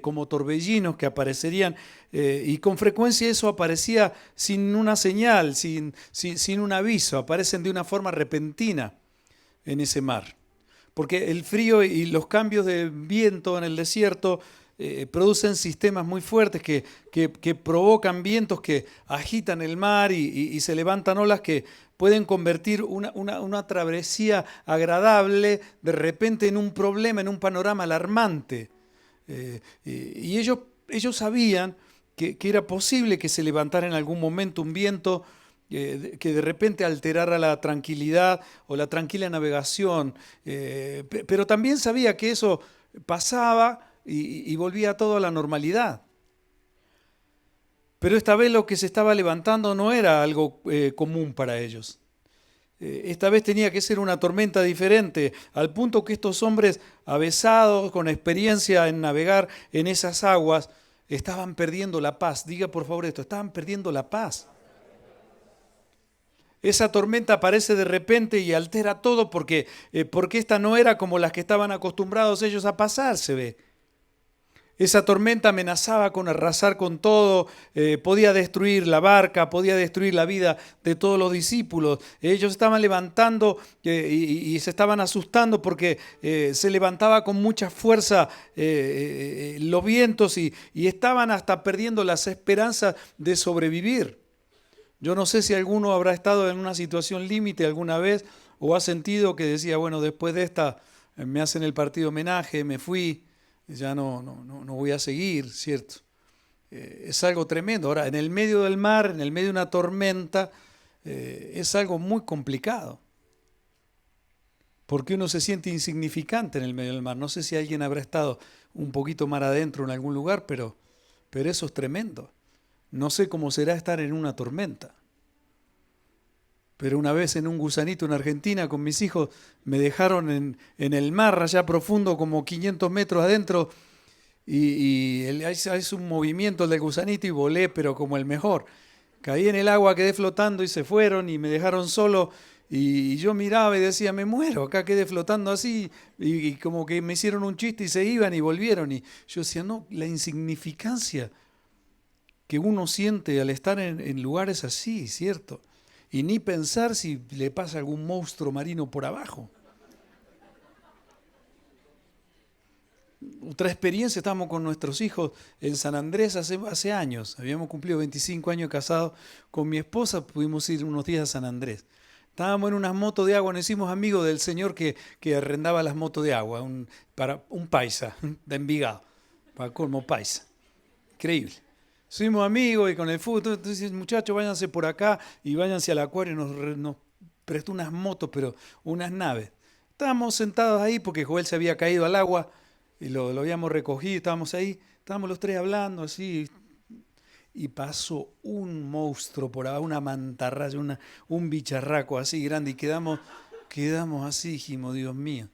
como torbellinos que aparecerían y con frecuencia eso aparecía sin una señal, sin un aviso, aparecen de una forma repentina en ese mar. porque el frío y los cambios de viento en el desierto producen sistemas muy fuertes que provocan vientos que agitan el mar y se levantan olas que pueden convertir una travesía agradable de repente en un problema, en un panorama alarmante. Y ellos sabían que era posible que se levantara en algún momento un viento que de repente alterara la tranquilidad o la tranquila navegación, pero también sabía que eso pasaba y volvía todo a la normalidad. Pero esta vez lo que se estaba levantando no era algo común para ellos. Esta vez tenía que ser una tormenta diferente, al punto que estos hombres avesados, con experiencia en navegar en esas aguas, estaban perdiendo la paz. Diga por favor esto, estaban perdiendo la paz. Esa tormenta aparece de repente y altera todo porque esta no era como las que estaban acostumbrados ellos a pasar, se ve. Esa tormenta amenazaba con arrasar con todo, podía destruir la barca, podía destruir la vida de todos los discípulos. Ellos estaban levantando y se estaban asustando porque se levantaba con mucha fuerza los vientos y estaban hasta perdiendo las esperanzas de sobrevivir. Yo no sé si alguno habrá estado en una situación límite alguna vez o ha sentido que decía, bueno, después de esta me hacen el partido homenaje, me fui. Ya no voy a seguir, ¿cierto? Es algo tremendo. Ahora, en el medio del mar, en el medio de una tormenta, es algo muy complicado. Porque uno se siente insignificante en el medio del mar. No sé si alguien habrá estado un poquito mar adentro en algún lugar, pero eso es tremendo. No sé cómo será estar en una tormenta. Pero una vez en un gusanito en Argentina con mis hijos me dejaron en el mar allá profundo como 500 metros adentro y hice un movimiento del gusanito y volé, pero como el mejor. Caí en el agua, quedé flotando y se fueron y me dejaron solo y yo miraba y decía, me muero, acá quedé flotando así y como que me hicieron un chiste y se iban y volvieron. Y yo decía, no, la insignificancia que uno siente al estar en lugares así, ¿cierto? Y ni pensar si le pasa algún monstruo marino por abajo. Otra experiencia, estábamos con nuestros hijos en San Andrés hace años. Habíamos cumplido 25 años casados. Con mi esposa pudimos ir unos días a San Andrés. Estábamos en unas motos de agua, nos hicimos amigos del señor que arrendaba las motos de agua, para un paisa de Envigado, para colmo paisa. Increíble. Fuimos amigos y con el fútbol, entonces muchachos, váyanse por acá y váyanse al acuario. Nos prestó unas motos, pero unas naves. Estábamos sentados ahí porque Joel se había caído al agua y lo habíamos recogido, estábamos ahí, estábamos los tres hablando así y pasó un monstruo por abajo, una mantarraya, un bicharraco así grande y quedamos así, dijimos, Dios mío.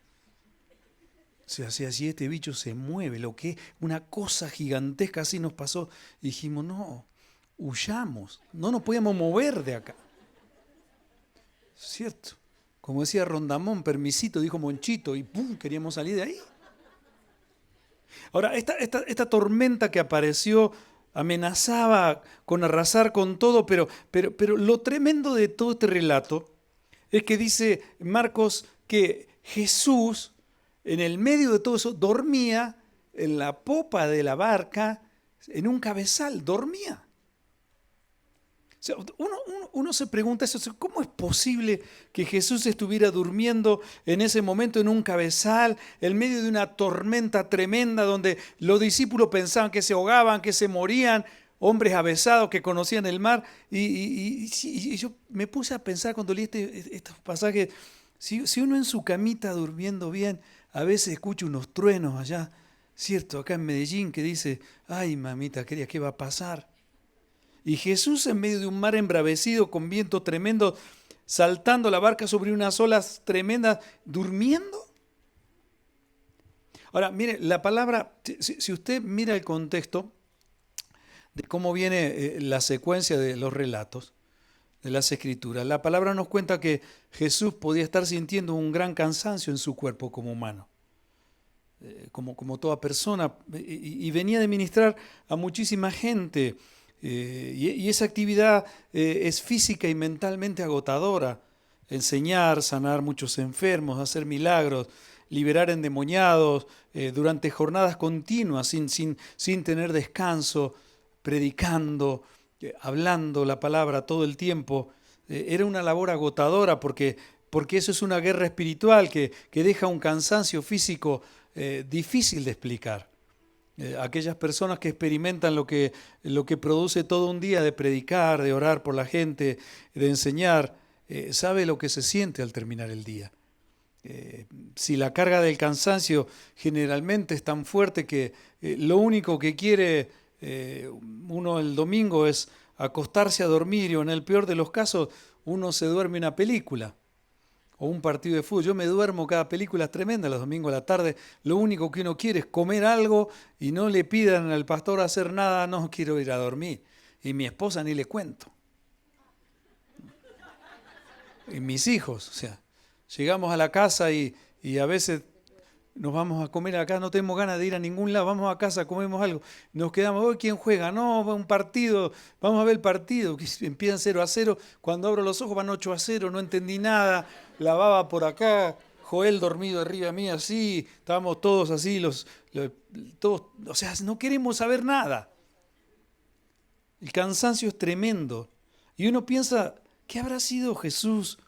O sea, si este bicho se mueve, lo que es una cosa gigantesca así nos pasó. Y dijimos, no, huyamos, no nos podíamos mover de acá. ¿Cierto? Como decía Rondamón, permisito, dijo Monchito, y ¡pum!, queríamos salir de ahí. Ahora, esta tormenta que apareció amenazaba con arrasar con todo, pero lo tremendo de todo este relato es que dice Marcos que Jesús, en el medio de todo eso, dormía en la popa de la barca, en un cabezal, dormía. O sea, uno se pregunta eso, ¿cómo es posible que Jesús estuviera durmiendo en ese momento en un cabezal, en medio de una tormenta tremenda donde los discípulos pensaban que se ahogaban, que se morían, hombres avesados que conocían el mar? Y yo me puse a pensar cuando leí estos pasajes, si uno en su camita durmiendo bien, a veces escucha unos truenos allá, ¿cierto? Acá en Medellín que dice, ay mamita querida, ¿qué va a pasar? Y Jesús en medio de un mar embravecido con viento tremendo, saltando la barca sobre unas olas tremendas, durmiendo. Ahora, mire, la palabra, si usted mira el contexto de cómo viene la secuencia de los relatos, de las Escrituras, la palabra nos cuenta que Jesús podía estar sintiendo un gran cansancio en su cuerpo como humano, como toda persona, y venía de ministrar a muchísima gente, y esa actividad es física y mentalmente agotadora. Enseñar, sanar muchos enfermos, hacer milagros, liberar endemoniados durante jornadas continuas, sin tener descanso, predicando, hablando la palabra todo el tiempo. Era una labor agotadora porque eso es una guerra espiritual que deja un cansancio físico difícil de explicar. Aquellas personas que experimentan lo que produce todo un día de predicar, de orar por la gente, de enseñar, sabe lo que se siente al terminar el día. Si la carga del cansancio generalmente es tan fuerte que lo único que quiere uno el domingo es acostarse a dormir, o en el peor de los casos uno se duerme una película o un partido de fútbol. Yo me duermo, cada película es tremenda, los domingos a la tarde. Lo único que uno quiere es comer algo y no le pidan al pastor hacer nada, no quiero ir a dormir. Y mi esposa ni le cuento. Y mis hijos, o sea, llegamos a la casa y a veces nos vamos a comer acá, no tenemos ganas de ir a ningún lado, vamos a casa, comemos algo, nos quedamos, hoy ¿quién juega? No, va un partido, vamos a ver el partido, que empiezan 0-0, cuando abro los ojos van 8-0, no entendí nada, la baba por acá, Joel dormido arriba mí así, estábamos todos así, todos, o sea, no queremos saber nada. El cansancio es tremendo. Y uno piensa, ¿qué habrá sido Jesús?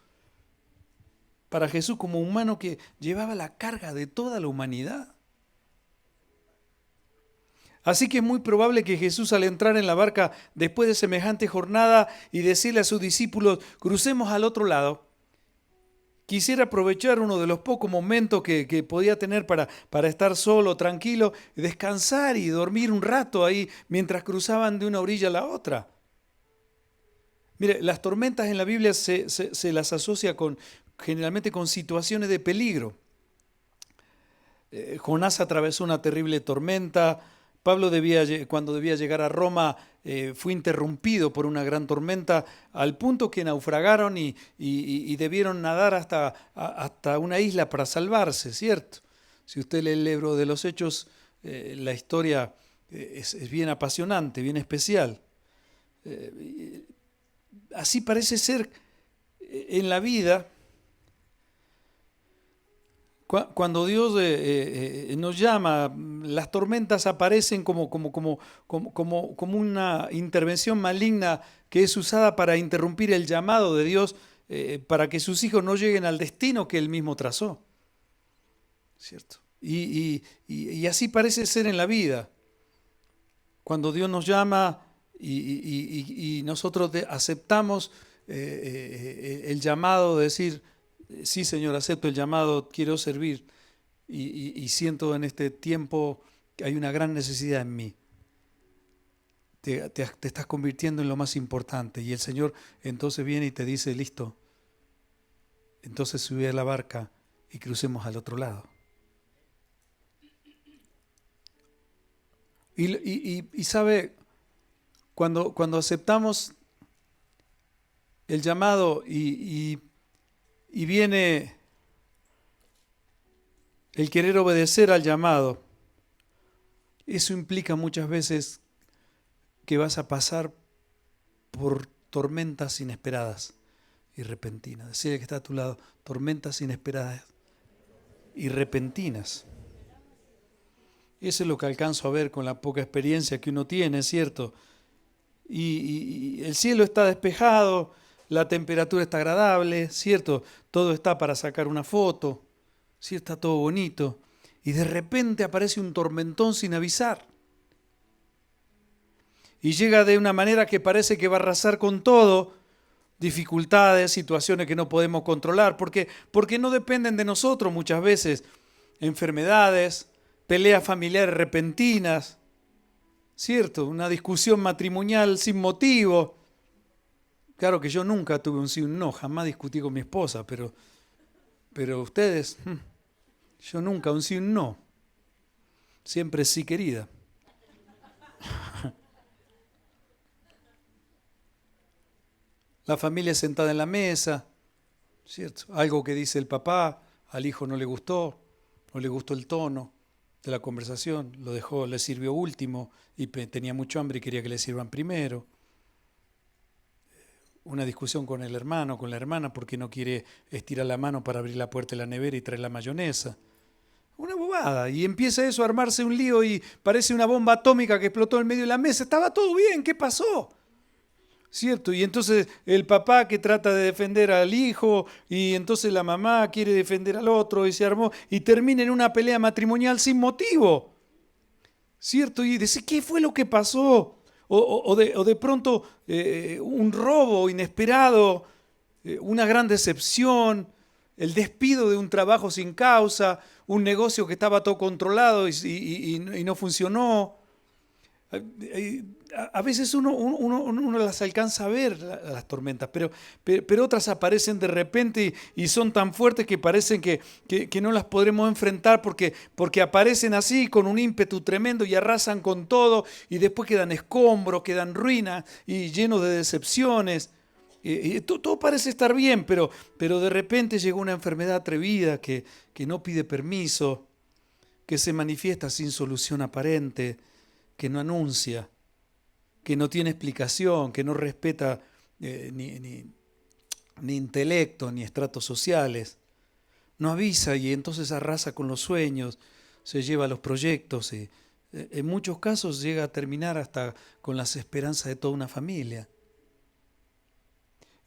Para Jesús como humano que llevaba la carga de toda la humanidad. Así que es muy probable que Jesús, al entrar en la barca después de semejante jornada y decirle a sus discípulos, crucemos al otro lado, quisiera aprovechar uno de los pocos momentos que podía tener para estar solo, tranquilo, descansar y dormir un rato ahí mientras cruzaban de una orilla a la otra. Mire, las tormentas en la Biblia se las asocia generalmente con situaciones de peligro. Jonás atravesó una terrible tormenta. Pablo cuando debía llegar a Roma fue interrumpido por una gran tormenta al punto que naufragaron y debieron nadar hasta una isla para salvarse, ¿cierto? Si usted lee el libro de los Hechos, la historia es bien apasionante, bien especial. Así parece ser en la vida. Cuando Dios nos llama, las tormentas aparecen como una intervención maligna que es usada para interrumpir el llamado de Dios para que sus hijos no lleguen al destino que Él mismo trazó. ¿Cierto? Y así parece ser en la vida. Cuando Dios nos llama y nosotros aceptamos el llamado de decir, sí, Señor, acepto el llamado, quiero servir y siento en este tiempo que hay una gran necesidad en mí. Te estás convirtiendo en lo más importante y el Señor entonces viene y te dice, listo, entonces sube a la barca y crucemos al otro lado. Y sabe, cuando aceptamos el llamado y viene el querer obedecer al llamado, eso implica muchas veces que vas a pasar por tormentas inesperadas y repentinas. Decirle que está a tu lado, tormentas inesperadas y repentinas. Eso es lo que alcanzo a ver con la poca experiencia que uno tiene, ¿cierto? Y el cielo está despejado, la temperatura está agradable, ¿cierto? Todo está para sacar una foto, ¿sí? Está todo bonito. Y de repente aparece un tormentón sin avisar. Y llega de una manera que parece que va a arrasar con todo, dificultades, situaciones que no podemos controlar, porque no dependen de nosotros muchas veces, enfermedades, peleas familiares repentinas, ¿cierto? Una discusión matrimonial sin motivo. Claro que yo nunca tuve un sí o un no, jamás discutí con mi esposa, pero ustedes, yo nunca un sí o un no. Siempre sí, querida. La familia sentada en la mesa, ¿cierto? Algo que dice el papá, al hijo no le gustó el tono de la conversación, lo dejó, le sirvió último y tenía mucho hambre y quería que le sirvan primero. Una discusión con el hermano, con la hermana, porque no quiere estirar la mano para abrir la puerta de la nevera y traer la mayonesa. Una bobada. Y empieza eso a armarse un lío y parece una bomba atómica que explotó en medio de la mesa. Estaba todo bien, ¿qué pasó? ¿Cierto? Y entonces el papá que trata de defender al hijo y entonces la mamá quiere defender al otro y se armó y termina en una pelea matrimonial sin motivo. ¿Cierto? Y decir, ¿qué fue lo que pasó? O de pronto un robo inesperado, una gran decepción, el despido de un trabajo sin causa, un negocio que estaba todo controlado y no funcionó. A veces uno las alcanza a ver, las tormentas, pero otras aparecen de repente y son tan fuertes que parecen que no las podremos enfrentar porque aparecen así con un ímpetu tremendo y arrasan con todo y después quedan escombros, quedan ruinas y llenos de decepciones. Y todo parece estar bien, pero de repente llega una enfermedad atrevida que no pide permiso, que se manifiesta sin solución aparente, que no anuncia, que no tiene explicación, que no respeta ni intelecto, ni estratos sociales. No avisa y entonces arrasa con los sueños, se lleva los proyectos y en muchos casos llega a terminar hasta con las esperanzas de toda una familia.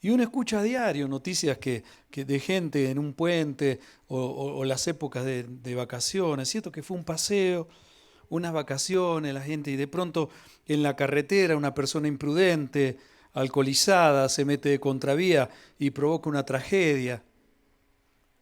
Y uno escucha a diario noticias que de gente en un puente o las épocas de vacaciones, ¿cierto? Que fue un paseo, unas vacaciones, la gente, y de pronto en la carretera una persona imprudente, alcoholizada, se mete de contravía y provoca una tragedia.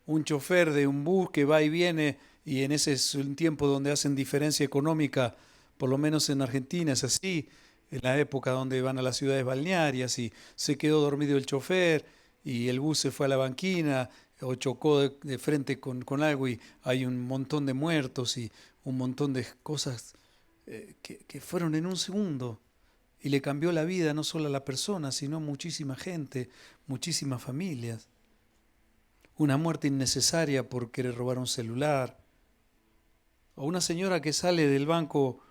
Un chofer de un bus que va y viene, y en ese es un tiempo donde hacen diferencia económica, por lo menos en Argentina es así, en la época donde van a las ciudades balnearias y se quedó dormido el chofer y el bus se fue a la banquina o chocó de frente con algo y hay un montón de muertos y un montón de cosas que fueron en un segundo y le cambió la vida no solo a la persona, sino a muchísima gente, muchísimas familias. Una muerte innecesaria por querer robar un celular, o una señora que sale del banco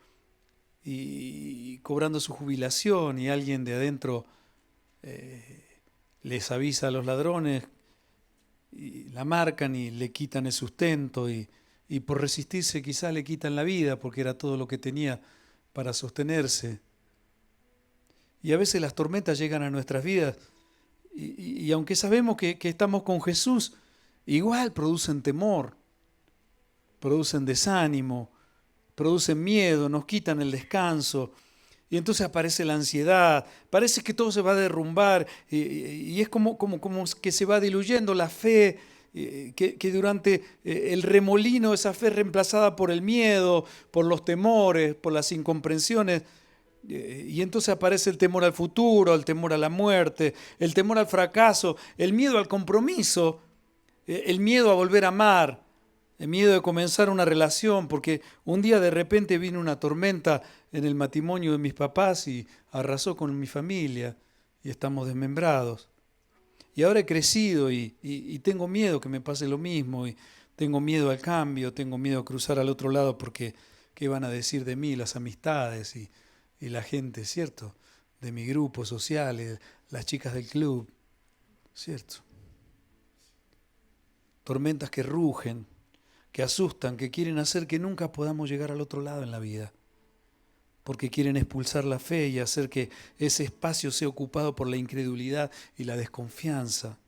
y cobrando su jubilación y alguien de adentro les avisa a los ladrones y la marcan y le quitan el sustento y por resistirse quizás le quitan la vida porque era todo lo que tenía para sostenerse. Y a veces las tormentas llegan a nuestras vidas y aunque sabemos que estamos con Jesús, igual producen temor, producen desánimo, producen miedo, nos quitan el descanso. Y entonces aparece la ansiedad, parece que todo se va a derrumbar y es como que se va diluyendo la fe, que durante el remolino, esa fe reemplazada por el miedo, por los temores, por las incomprensiones, y entonces aparece el temor al futuro, el temor a la muerte, el temor al fracaso, el miedo al compromiso, el miedo a volver a amar, el miedo de comenzar una relación, porque un día de repente vino una tormenta en el matrimonio de mis papás y arrasó con mi familia y estamos desmembrados. Y ahora he crecido y tengo miedo que me pase lo mismo y tengo miedo al cambio, tengo miedo a cruzar al otro lado porque ¿qué van a decir de mí las amistades y la gente, ¿cierto? De mi grupo social, las chicas del club, ¿cierto? Tormentas que rugen, que asustan, que quieren hacer que nunca podamos llegar al otro lado en la vida, porque quieren expulsar la fe y hacer que ese espacio sea ocupado por la incredulidad y la desconfianza.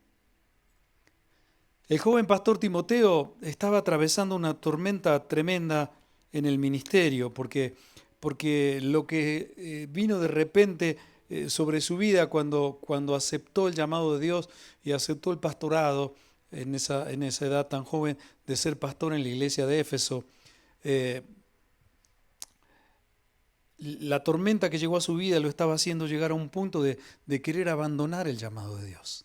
El joven pastor Timoteo estaba atravesando una tormenta tremenda en el ministerio, porque lo que vino de repente sobre su vida cuando aceptó el llamado de Dios y aceptó el pastorado, en esa edad tan joven de ser pastor en la iglesia de Éfeso, la tormenta que llegó a su vida lo estaba haciendo llegar a un punto de querer abandonar el llamado de Dios.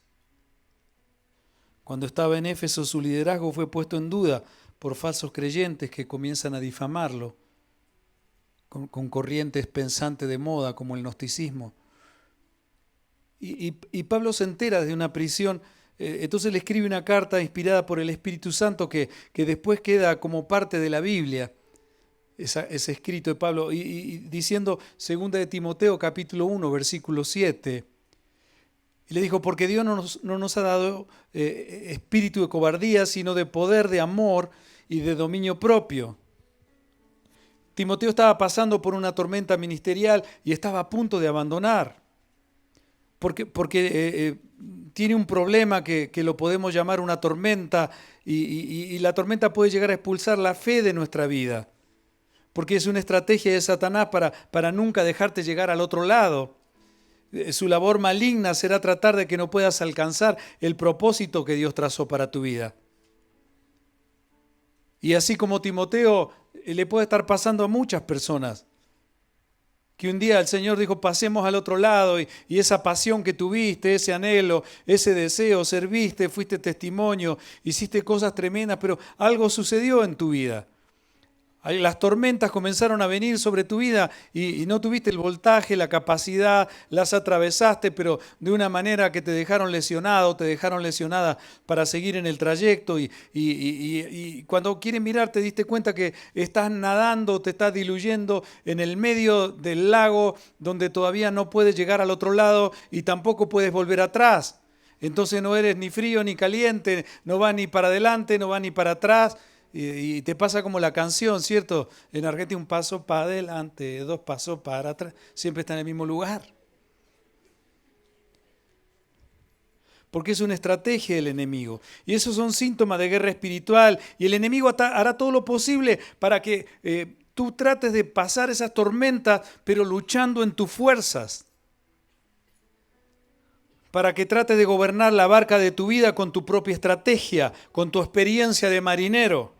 Cuando estaba en Éfeso, su liderazgo fue puesto en duda por falsos creyentes que comienzan a difamarlo con corrientes pensantes de moda como el gnosticismo. Y Pablo se entera de una prisión. Entonces le escribe una carta inspirada por el Espíritu Santo que después queda como parte de la Biblia, ese escrito de Pablo, y diciendo 2 de Timoteo capítulo 1 versículo 7, y le dijo, porque Dios no nos ha dado espíritu de cobardía, sino de poder, de amor y de dominio propio. Timoteo estaba pasando por una tormenta ministerial y estaba a punto de abandonar, porque tiene un problema que lo podemos llamar una tormenta, y la tormenta puede llegar a expulsar la fe de nuestra vida, porque es una estrategia de Satanás para nunca dejarte llegar al otro lado. Su labor maligna será tratar de que no puedas alcanzar el propósito que Dios trazó para tu vida. Y así como Timoteo, le puede estar pasando a muchas personas, que un día el Señor dijo, pasemos al otro lado, y esa pasión que tuviste, ese anhelo, ese deseo, serviste, fuiste testimonio, hiciste cosas tremendas, pero algo sucedió en tu vida. Las tormentas comenzaron a venir sobre tu vida y no tuviste el voltaje, la capacidad, las atravesaste, pero de una manera que te dejaron lesionado, te dejaron lesionada para seguir en el trayecto, y cuando quieres mirar te diste cuenta que estás nadando, te estás diluyendo en el medio del lago donde todavía no puedes llegar al otro lado y tampoco puedes volver atrás. Entonces no eres ni frío ni caliente, no vas ni para adelante, no vas ni para atrás. Y te pasa como la canción, ¿cierto? En Argentina, un paso para adelante, 2 pasos para atrás, siempre está en el mismo lugar. Porque es una estrategia del enemigo. Y esos son síntomas de guerra espiritual. Y el enemigo hará todo lo posible para que tú trates de pasar esas tormentas, pero luchando en tus fuerzas. Para que trates de gobernar la barca de tu vida con tu propia estrategia, con tu experiencia de marinero.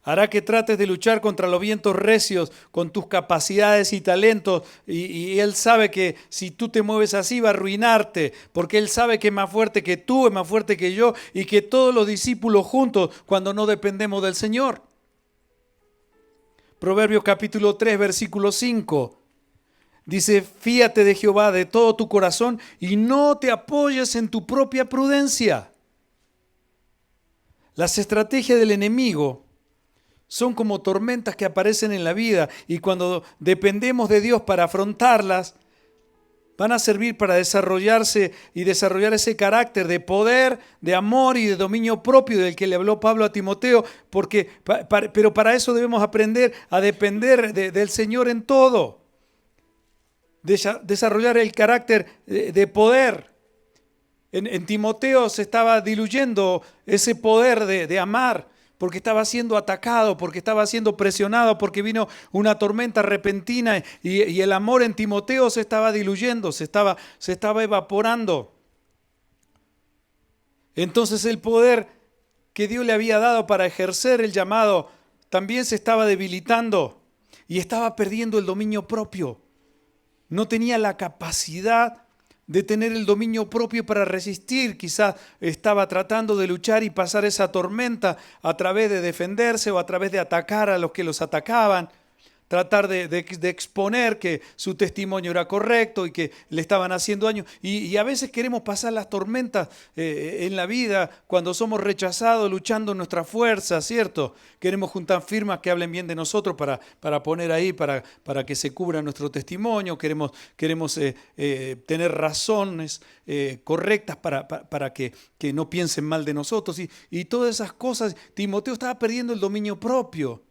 Hará que trates de luchar contra los vientos recios con tus capacidades y talentos, y Él sabe que si tú te mueves así va a arruinarte, porque Él sabe que es más fuerte que tú, es más fuerte que yo y que todos los discípulos juntos cuando no dependemos del Señor. Proverbios capítulo 3, versículo 5. Dice, fíate de Jehová de todo tu corazón y no te apoyes en tu propia prudencia. Las estrategias del enemigo son como tormentas que aparecen en la vida, y cuando dependemos de Dios para afrontarlas, van a servir para desarrollarse y desarrollar ese carácter de poder, de amor y de dominio propio del que le habló Pablo a Timoteo, pero para eso debemos aprender a depender del Señor en todo. Desarrollar el carácter de poder. En Timoteo se estaba diluyendo ese poder de amar, porque estaba siendo atacado, porque estaba siendo presionado, porque vino una tormenta repentina, y el amor en Timoteo se estaba diluyendo, se estaba evaporando. Entonces el poder que Dios le había dado para ejercer el llamado también se estaba debilitando y estaba perdiendo el dominio propio. No tenía la capacidad de tener el dominio propio para resistir. Quizás estaba tratando de luchar y pasar esa tormenta a través de defenderse o a través de atacar a los que los atacaban. Tratar de exponer que su testimonio era correcto y que le estaban haciendo daño. Y a veces queremos pasar las tormentas en la vida cuando somos rechazados, luchando en nuestra fuerza, ¿cierto? Queremos juntar firmas que hablen bien de nosotros para poner ahí, para que se cubra nuestro testimonio. Queremos tener razones correctas para que no piensen mal de nosotros. Y todas esas cosas, Timoteo estaba perdiendo el dominio propio.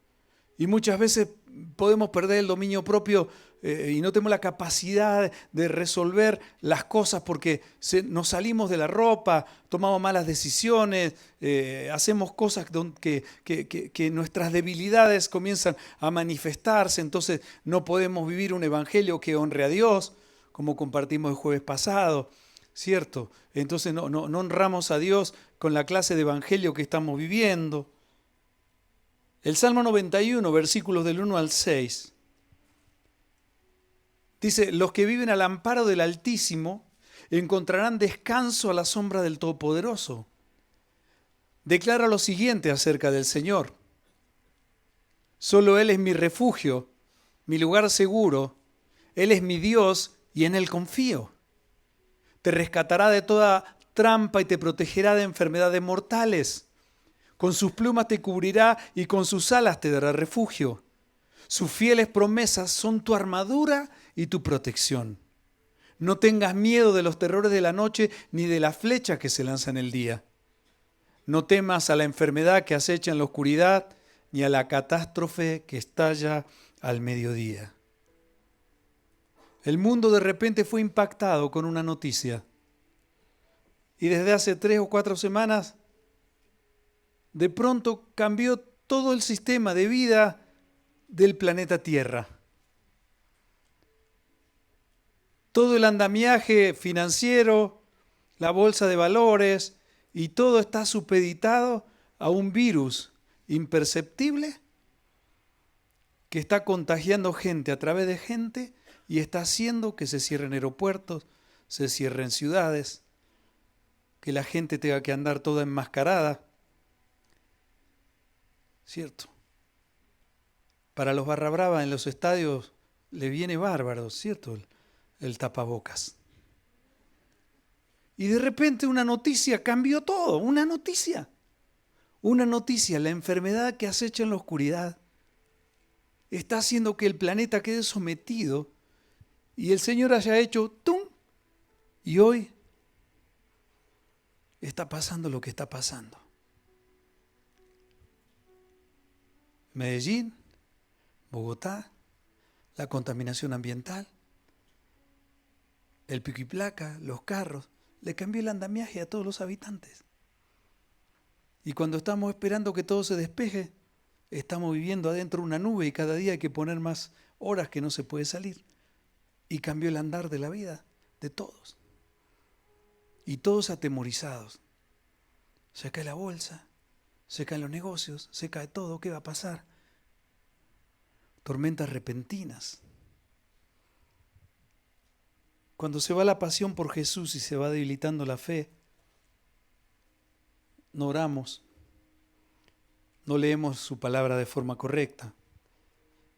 Y muchas veces podemos perder el dominio propio y no tenemos la capacidad de resolver las cosas porque nos salimos de la ropa, tomamos malas decisiones, hacemos cosas que nuestras debilidades comienzan a manifestarse. Entonces no podemos vivir un evangelio que honre a Dios, como compartimos el jueves pasado, ¿cierto? Entonces no honramos a Dios con la clase de evangelio que estamos viviendo. El Salmo 91, versículos del 1 al 6, dice, los que viven al amparo del Altísimo encontrarán descanso a la sombra del Todopoderoso. Declara lo siguiente acerca del Señor. Solo Él es mi refugio, mi lugar seguro. Él es mi Dios y en Él confío. Te rescatará de toda trampa y te protegerá de enfermedades mortales. Con sus plumas te cubrirá y con sus alas te dará refugio. Sus fieles promesas son tu armadura y tu protección. No tengas miedo de los terrores de la noche ni de la flecha que se lanza en el día. No temas a la enfermedad que acecha en la oscuridad, ni a la catástrofe que estalla al mediodía. El mundo de repente fue impactado con una noticia. Y desde hace 3 o 4 semanas, de pronto cambió todo el sistema de vida del planeta Tierra. Todo el andamiaje financiero, la bolsa de valores y todo está supeditado a un virus imperceptible que está contagiando gente a través de gente y está haciendo que se cierren aeropuertos, se cierren ciudades, que la gente tenga que andar toda enmascarada. ¿Cierto? Para los barra brava en los estadios le viene bárbaro, ¿cierto? El tapabocas. Y de repente una noticia cambió todo, una noticia, la enfermedad que acecha en la oscuridad está haciendo que el planeta quede sometido y el Señor haya hecho ¡tum! Y hoy está pasando lo que está pasando. Medellín, Bogotá, la contaminación ambiental, el pico y placa, los carros, le cambió el andamiaje a todos los habitantes. Y cuando estamos esperando que todo se despeje, estamos viviendo adentro de una nube y cada día hay que poner más horas que no se puede salir. Y cambió el andar de la vida de todos. Y todos atemorizados. Se cae la bolsa, se caen los negocios, se cae todo, ¿qué va a pasar? Tormentas repentinas. Cuando se va la pasión por Jesús y se va debilitando la fe, no oramos, no leemos su palabra de forma correcta,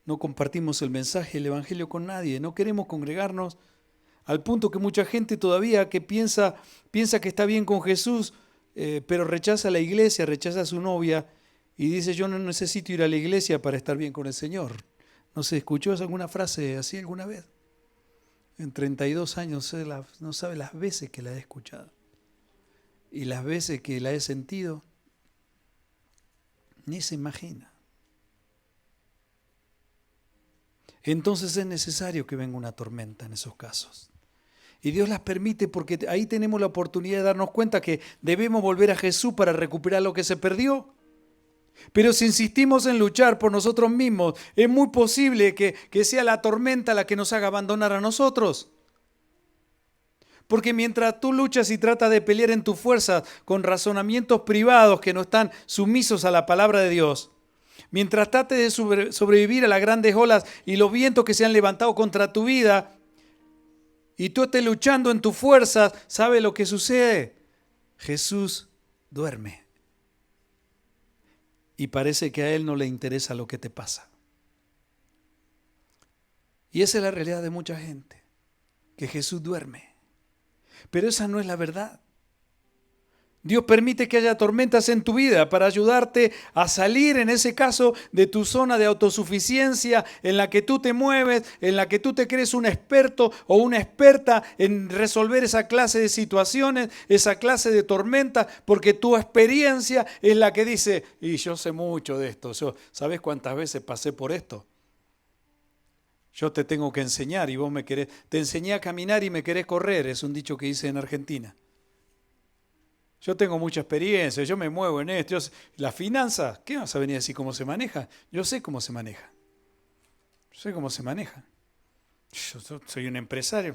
no compartimos el mensaje, el evangelio con nadie, no queremos congregarnos, al punto que mucha gente todavía que piensa que está bien con Jesús, pero rechaza la iglesia, rechaza a su novia y dice: yo no necesito ir a la iglesia para estar bien con el Señor. ¿No se escuchó alguna frase así alguna vez? En 32 años no sabe las veces que la he escuchado. Y las veces que la he sentido, ni se imagina. Entonces es necesario que venga una tormenta en esos casos. Y Dios las permite porque ahí tenemos la oportunidad de darnos cuenta que debemos volver a Jesús para recuperar lo que se perdió. Pero si insistimos en luchar por nosotros mismos, es muy posible que sea la tormenta la que nos haga abandonar a nosotros. Porque mientras tú luchas y tratas de pelear en tu fuerza con razonamientos privados que no están sumisos a la palabra de Dios, mientras trates de sobrevivir a las grandes olas y los vientos que se han levantado contra tu vida, y tú estés luchando en tu fuerza, ¿sabe lo que sucede? Jesús duerme. Y parece que a Él no le interesa lo que te pasa. Y esa es la realidad de mucha gente, que Jesús duerme. Pero esa no es la verdad. Dios permite que haya tormentas en tu vida para ayudarte a salir, en ese caso, de tu zona de autosuficiencia en la que tú te mueves, en la que tú te crees un experto o una experta en resolver esa clase de situaciones, esa clase de tormentas, porque tu experiencia es la que dice: y yo sé mucho de esto, ¿sabes cuántas veces pasé por esto? Yo te tengo que enseñar y vos me querés, te enseñé a caminar y me querés correr, es un dicho que hice en Argentina. Yo tengo mucha experiencia, yo me muevo en esto. Las finanzas, ¿qué vas a venir a decir cómo se maneja? Yo sé cómo se maneja. Yo soy un empresario,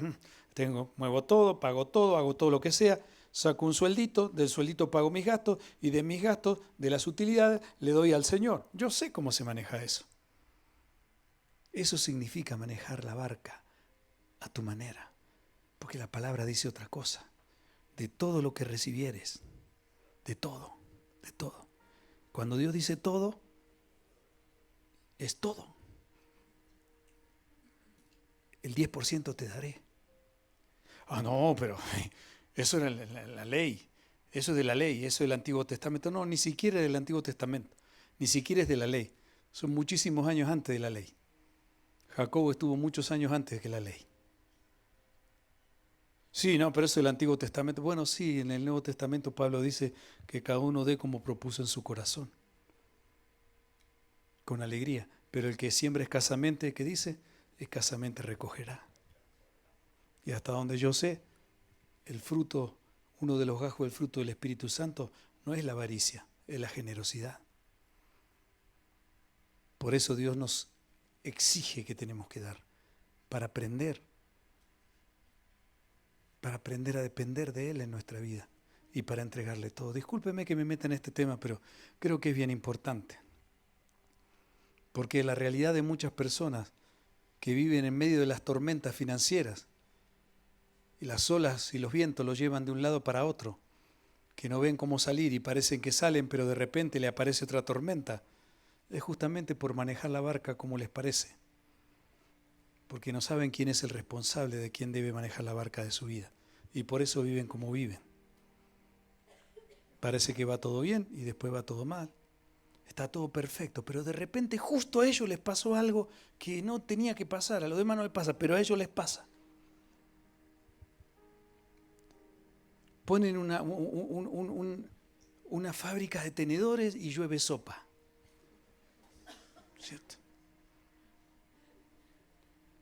muevo todo, pago todo, hago todo lo que sea, saco un sueldito, del sueldito pago mis gastos y de mis gastos, de las utilidades, le doy al Señor. Yo sé cómo se maneja eso. Eso significa manejar la barca a tu manera, porque la palabra dice otra cosa. De todo lo que recibieres, de todo, de todo. Cuando Dios dice todo, es todo. El 10% te daré. Ah, no, pero eso era la ley. Eso es de la ley, eso es del Antiguo Testamento. No, ni siquiera es del Antiguo Testamento, ni siquiera es de la ley. Son muchísimos años antes de la ley. Jacobo estuvo muchos años antes que la ley. Sí, no, pero eso es el Antiguo Testamento. Bueno, sí, en el Nuevo Testamento Pablo dice que cada uno dé como propuso en su corazón, con alegría. Pero el que siembra escasamente, ¿qué dice? Escasamente recogerá. Y hasta donde yo sé, el fruto, uno de los gajos del fruto del Espíritu Santo no es la avaricia, es la generosidad. Por eso Dios nos exige que tenemos que dar, para aprender a depender de Él en nuestra vida y para entregarle todo. Discúlpeme que me meta en este tema, pero creo que es bien importante. Porque la realidad de muchas personas que viven en medio de las tormentas financieras y las olas y los vientos los llevan de un lado para otro, que no ven cómo salir y parecen que salen, pero de repente le aparece otra tormenta, es justamente por manejar la barca como les parece. Porque no saben quién es el responsable de quién debe manejar la barca de su vida. Y por eso viven como viven. Parece que va todo bien y después va todo mal. Está todo perfecto, pero de repente justo a ellos les pasó algo que no tenía que pasar. A los demás no les pasa, pero a ellos les pasa. Ponen una fábrica de tenedores y llueve sopa. ¿Cierto?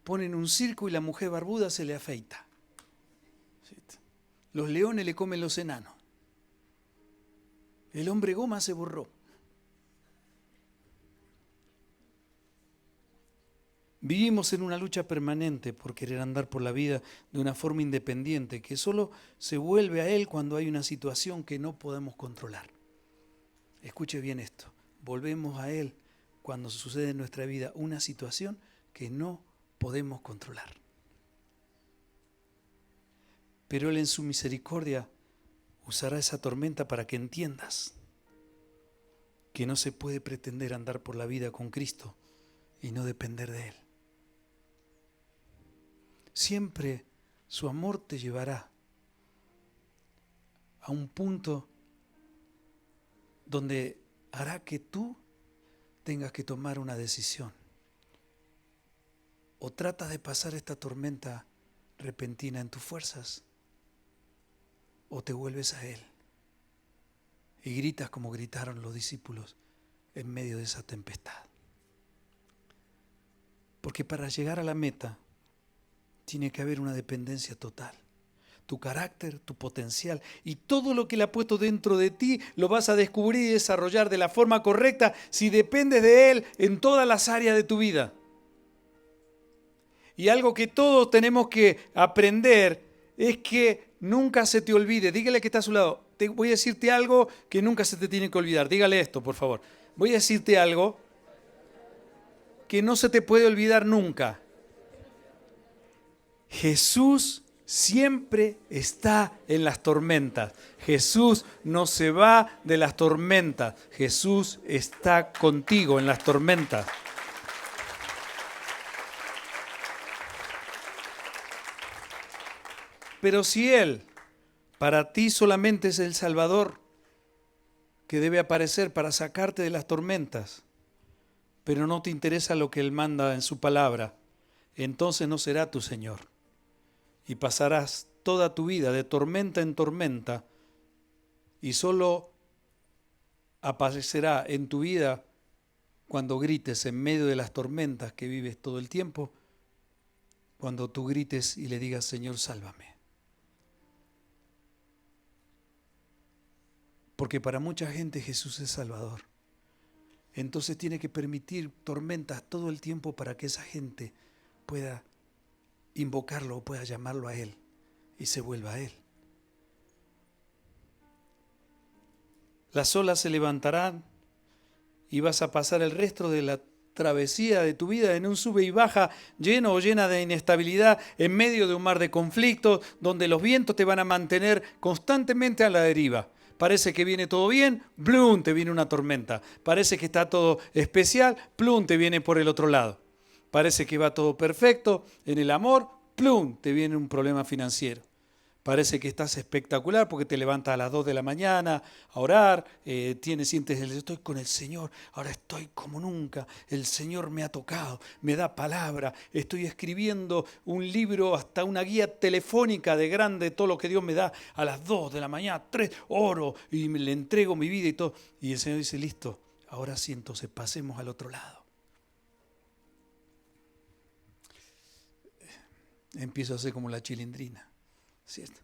Ponen un circo y la mujer barbuda se le afeita. ¿Cierto? Los leones le comen los enanos. El hombre goma se borró. Vivimos en una lucha permanente por querer andar por la vida de una forma independiente, que solo se vuelve a Él cuando hay una situación que no podemos controlar. Escuche bien esto. Volvemos a Él cuando sucede en nuestra vida una situación que no podemos controlar. Pero Él en su misericordia usará esa tormenta para que entiendas que no se puede pretender andar por la vida con Cristo y no depender de Él. Siempre su amor te llevará a un punto donde hará que tú tengas que tomar una decisión. O tratas de pasar esta tormenta repentina en tus fuerzas, o te vuelves a Él y gritas como gritaron los discípulos en medio de esa tempestad. Porque para llegar a la meta tiene que haber una dependencia total. Tu carácter, tu potencial y todo lo que Él ha puesto dentro de ti lo vas a descubrir y desarrollar de la forma correcta si dependes de Él en todas las áreas de tu vida. Y algo que todos tenemos que aprender es que nunca se te olvide. Dígale que está a su lado. Voy a decirte algo que nunca se te tiene que olvidar. Dígale esto, por favor. Voy a decirte algo que no se te puede olvidar nunca. Jesús siempre está en las tormentas. Jesús no se va de las tormentas. Jesús está contigo en las tormentas. Pero si Él para ti solamente es el Salvador que debe aparecer para sacarte de las tormentas, pero no te interesa lo que Él manda en su palabra, entonces no será tu Señor. Y pasarás toda tu vida de tormenta en tormenta y solo aparecerá en tu vida cuando grites en medio de las tormentas que vives todo el tiempo, cuando tú grites y le digas, Señor, sálvame. Porque para mucha gente Jesús es Salvador. Entonces tiene que permitir tormentas todo el tiempo para que esa gente pueda invocarlo o pueda llamarlo a Él y se vuelva a Él. Las olas se levantarán y vas a pasar el resto de la travesía de tu vida en un sube y baja lleno o llena de inestabilidad en medio de un mar de conflictos donde los vientos te van a mantener constantemente a la deriva. Parece que viene todo bien, ¡plum!, te viene una tormenta. Parece que está todo especial, ¡plum!, te viene por el otro lado. Parece que va todo perfecto en el amor, ¡plum!, te viene un problema financiero. Parece que estás espectacular porque te levantas a las 2 de la mañana a orar, sientes estoy con el Señor, ahora estoy como nunca, el Señor me ha tocado, me da palabra, estoy escribiendo un libro, hasta una guía telefónica de grande, todo lo que Dios me da a las 2 de la mañana, 3, oro y le entrego mi vida y todo. Y el Señor dice, listo, ahora sí, entonces pasemos al otro lado. Empiezo a hacer como la chilindrina. ¿Cierto?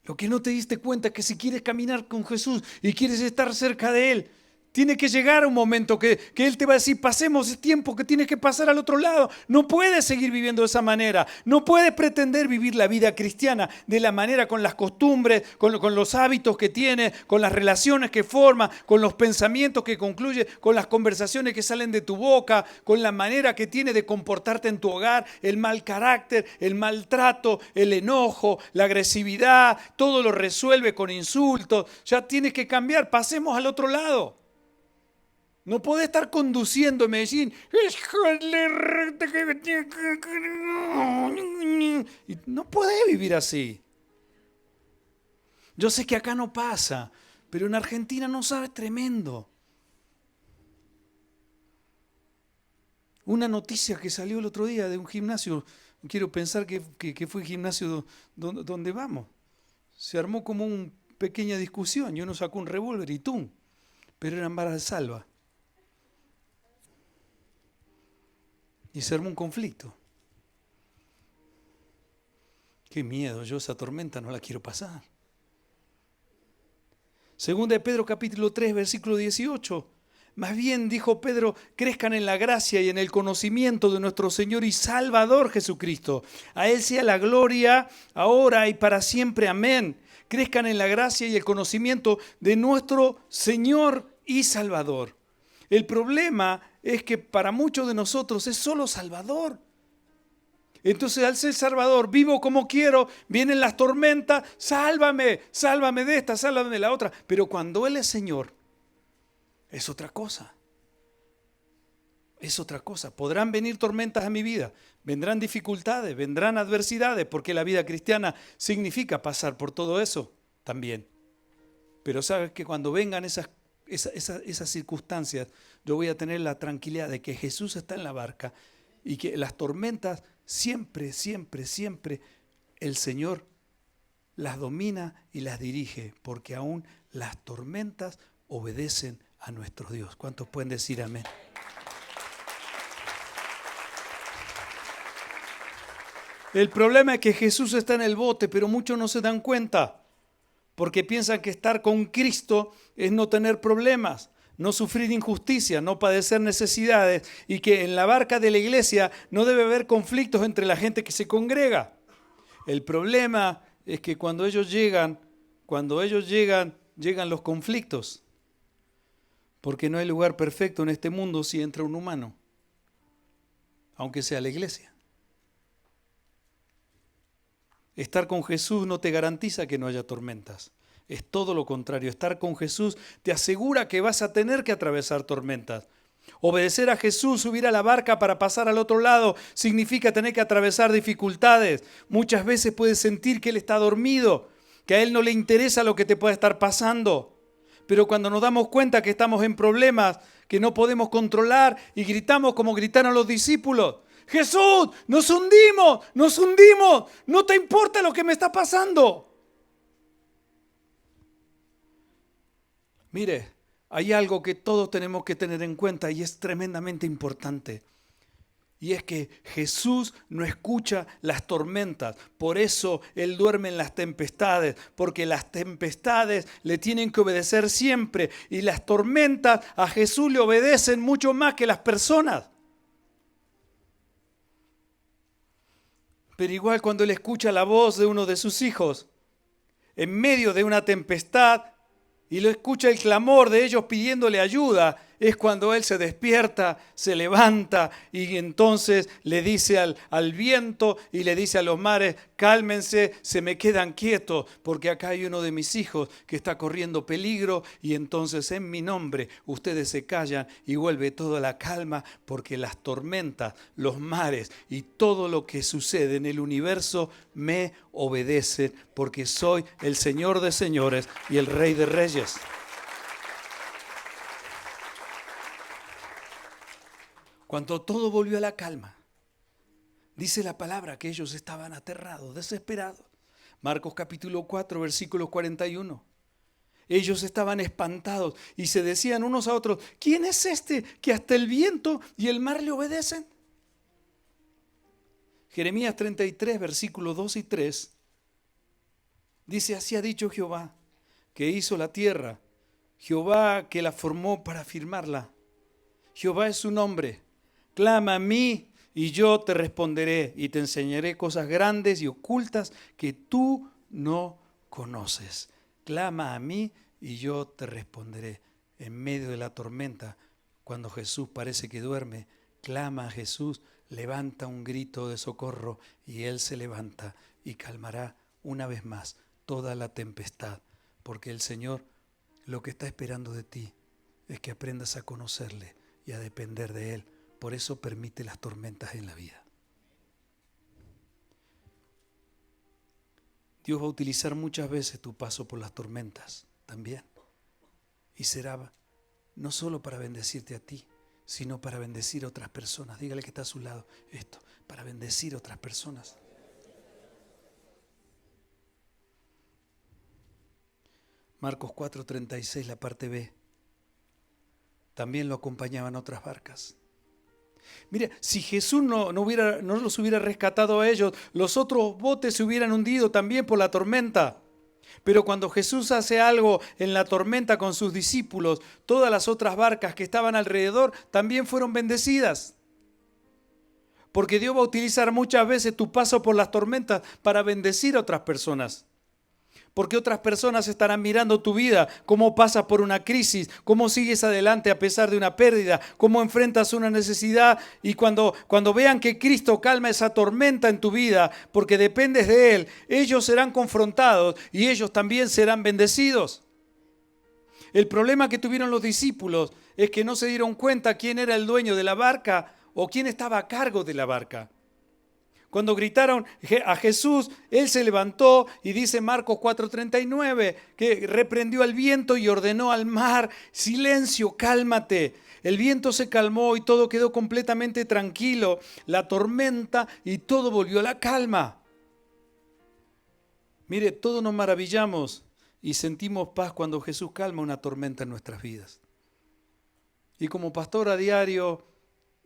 Lo que no te diste cuenta es que si quieres caminar con Jesús y quieres estar cerca de Él, tiene que llegar un momento que Él te va a decir, pasemos el tiempo que tienes que pasar al otro lado. No puedes seguir viviendo de esa manera. No puedes pretender vivir la vida cristiana de la manera con las costumbres, con los hábitos que tienes, con las relaciones que formas, con los pensamientos que concluye, con las conversaciones que salen de tu boca, con la manera que tienes de comportarte en tu hogar, el mal carácter, el maltrato, el enojo, la agresividad, todo lo resuelve con insultos. Ya tienes que cambiar. Pasemos al otro lado. No podés estar conduciendo en Medellín. No podés vivir así. Yo sé que acá no pasa, pero en Argentina no sabes, tremendo. Una noticia que salió el otro día de un gimnasio, quiero pensar que fue el gimnasio donde vamos. Se armó como una pequeña discusión y uno sacó un revólver y ¡tum! Pero eran balas de salva. Y se armó un conflicto. Qué miedo, yo esa tormenta no la quiero pasar. Segunda de Pedro capítulo 3, versículo 18. Más bien, dijo Pedro, crezcan en la gracia y en el conocimiento de nuestro Señor y Salvador Jesucristo. A Él sea la gloria, ahora y para siempre. Amén. Crezcan en la gracia y el conocimiento de nuestro Señor y Salvador. El problema es que para muchos de nosotros es solo Salvador. Entonces, al ser Salvador, vivo como quiero, vienen las tormentas, sálvame, sálvame de esta, sálvame de la otra. Pero cuando Él es Señor, es otra cosa. Es otra cosa. Podrán venir tormentas a mi vida, vendrán dificultades, vendrán adversidades, porque la vida cristiana significa pasar por todo eso también. Pero sabes que cuando vengan esas circunstancias, yo voy a tener la tranquilidad de que Jesús está en la barca y que las tormentas siempre, siempre, siempre el Señor las domina y las dirige, porque aún las tormentas obedecen a nuestro Dios. ¿Cuántos pueden decir amén? El problema es que Jesús está en el bote, pero muchos no se dan cuenta, porque piensan que estar con Cristo es no tener problemas, no sufrir injusticia, no padecer necesidades, y que en la barca de la iglesia no debe haber conflictos entre la gente que se congrega. El problema es que cuando ellos llegan, llegan los conflictos, porque no hay lugar perfecto en este mundo si entra un humano, aunque sea la iglesia. Estar con Jesús no te garantiza que no haya tormentas. Es todo lo contrario. Estar con Jesús te asegura que vas a tener que atravesar tormentas. Obedecer a Jesús, subir a la barca para pasar al otro lado, significa tener que atravesar dificultades. Muchas veces puedes sentir que Él está dormido, que a Él no le interesa lo que te pueda estar pasando. Pero cuando nos damos cuenta que estamos en problemas que no podemos controlar y gritamos como gritaron los discípulos, Jesús, nos hundimos, no te importa lo que me está pasando. Mire, hay algo que todos tenemos que tener en cuenta y es tremendamente importante. Y es que Jesús no escucha las tormentas, por eso Él duerme en las tempestades, porque las tempestades le tienen que obedecer siempre y las tormentas a Jesús le obedecen mucho más que las personas. Pero igual cuando Él escucha la voz de uno de sus hijos en medio de una tempestad y lo escucha el clamor de ellos pidiéndole ayuda, es cuando Él se despierta, se levanta y entonces le dice al viento y le dice a los mares, cálmense, se me quedan quietos, porque acá hay uno de mis hijos que está corriendo peligro y entonces en mi nombre ustedes se callan y vuelve toda la calma, porque las tormentas, los mares y todo lo que sucede en el universo me obedecen, porque soy el Señor de señores y el Rey de reyes. Cuando todo volvió a la calma, dice la palabra que ellos estaban aterrados, desesperados. Marcos capítulo 4, versículo 41. Ellos estaban espantados y se decían unos a otros, ¿quién es este que hasta el viento y el mar le obedecen? Jeremías 33, versículos 2 y 3, dice, así ha dicho Jehová, que hizo la tierra, Jehová que la formó para firmarla. Jehová es su nombre. Clama a mí y yo te responderé y te enseñaré cosas grandes y ocultas que tú no conoces. Clama a mí y yo te responderé. En medio de la tormenta, cuando Jesús parece que duerme, clama a Jesús, levanta un grito de socorro y Él se levanta y calmará una vez más toda la tempestad. Porque el Señor lo que está esperando de ti es que aprendas a conocerle y a depender de Él. Por eso permite las tormentas en la vida. Dios va a utilizar muchas veces tu paso por las tormentas también. Y será no solo para bendecirte a ti, sino para bendecir a otras personas. Dígale que está a su lado esto, para bendecir a otras personas. Marcos 4:36, la parte B. También lo acompañaban otras barcas. Mira, si Jesús no los hubiera rescatado a ellos, los otros botes se hubieran hundido también por la tormenta. Pero cuando Jesús hace algo en la tormenta con sus discípulos, todas las otras barcas que estaban alrededor también fueron bendecidas. Porque Dios va a utilizar muchas veces tu paso por las tormentas para bendecir a otras personas. Porque otras personas estarán mirando tu vida, cómo pasas por una crisis, cómo sigues adelante a pesar de una pérdida, cómo enfrentas una necesidad. Y cuando vean que Cristo calma esa tormenta en tu vida, porque dependes de Él, ellos serán confrontados y ellos también serán bendecidos. El problema que tuvieron los discípulos es que no se dieron cuenta quién era el dueño de la barca o quién estaba a cargo de la barca. Cuando gritaron a Jesús, Él se levantó y dice Marcos 4:39 que reprendió al viento y ordenó al mar, silencio, cálmate. El viento se calmó y todo quedó completamente tranquilo, la tormenta y todo volvió a la calma. Mire, todos nos maravillamos y sentimos paz cuando Jesús calma una tormenta en nuestras vidas. Y como pastor a diario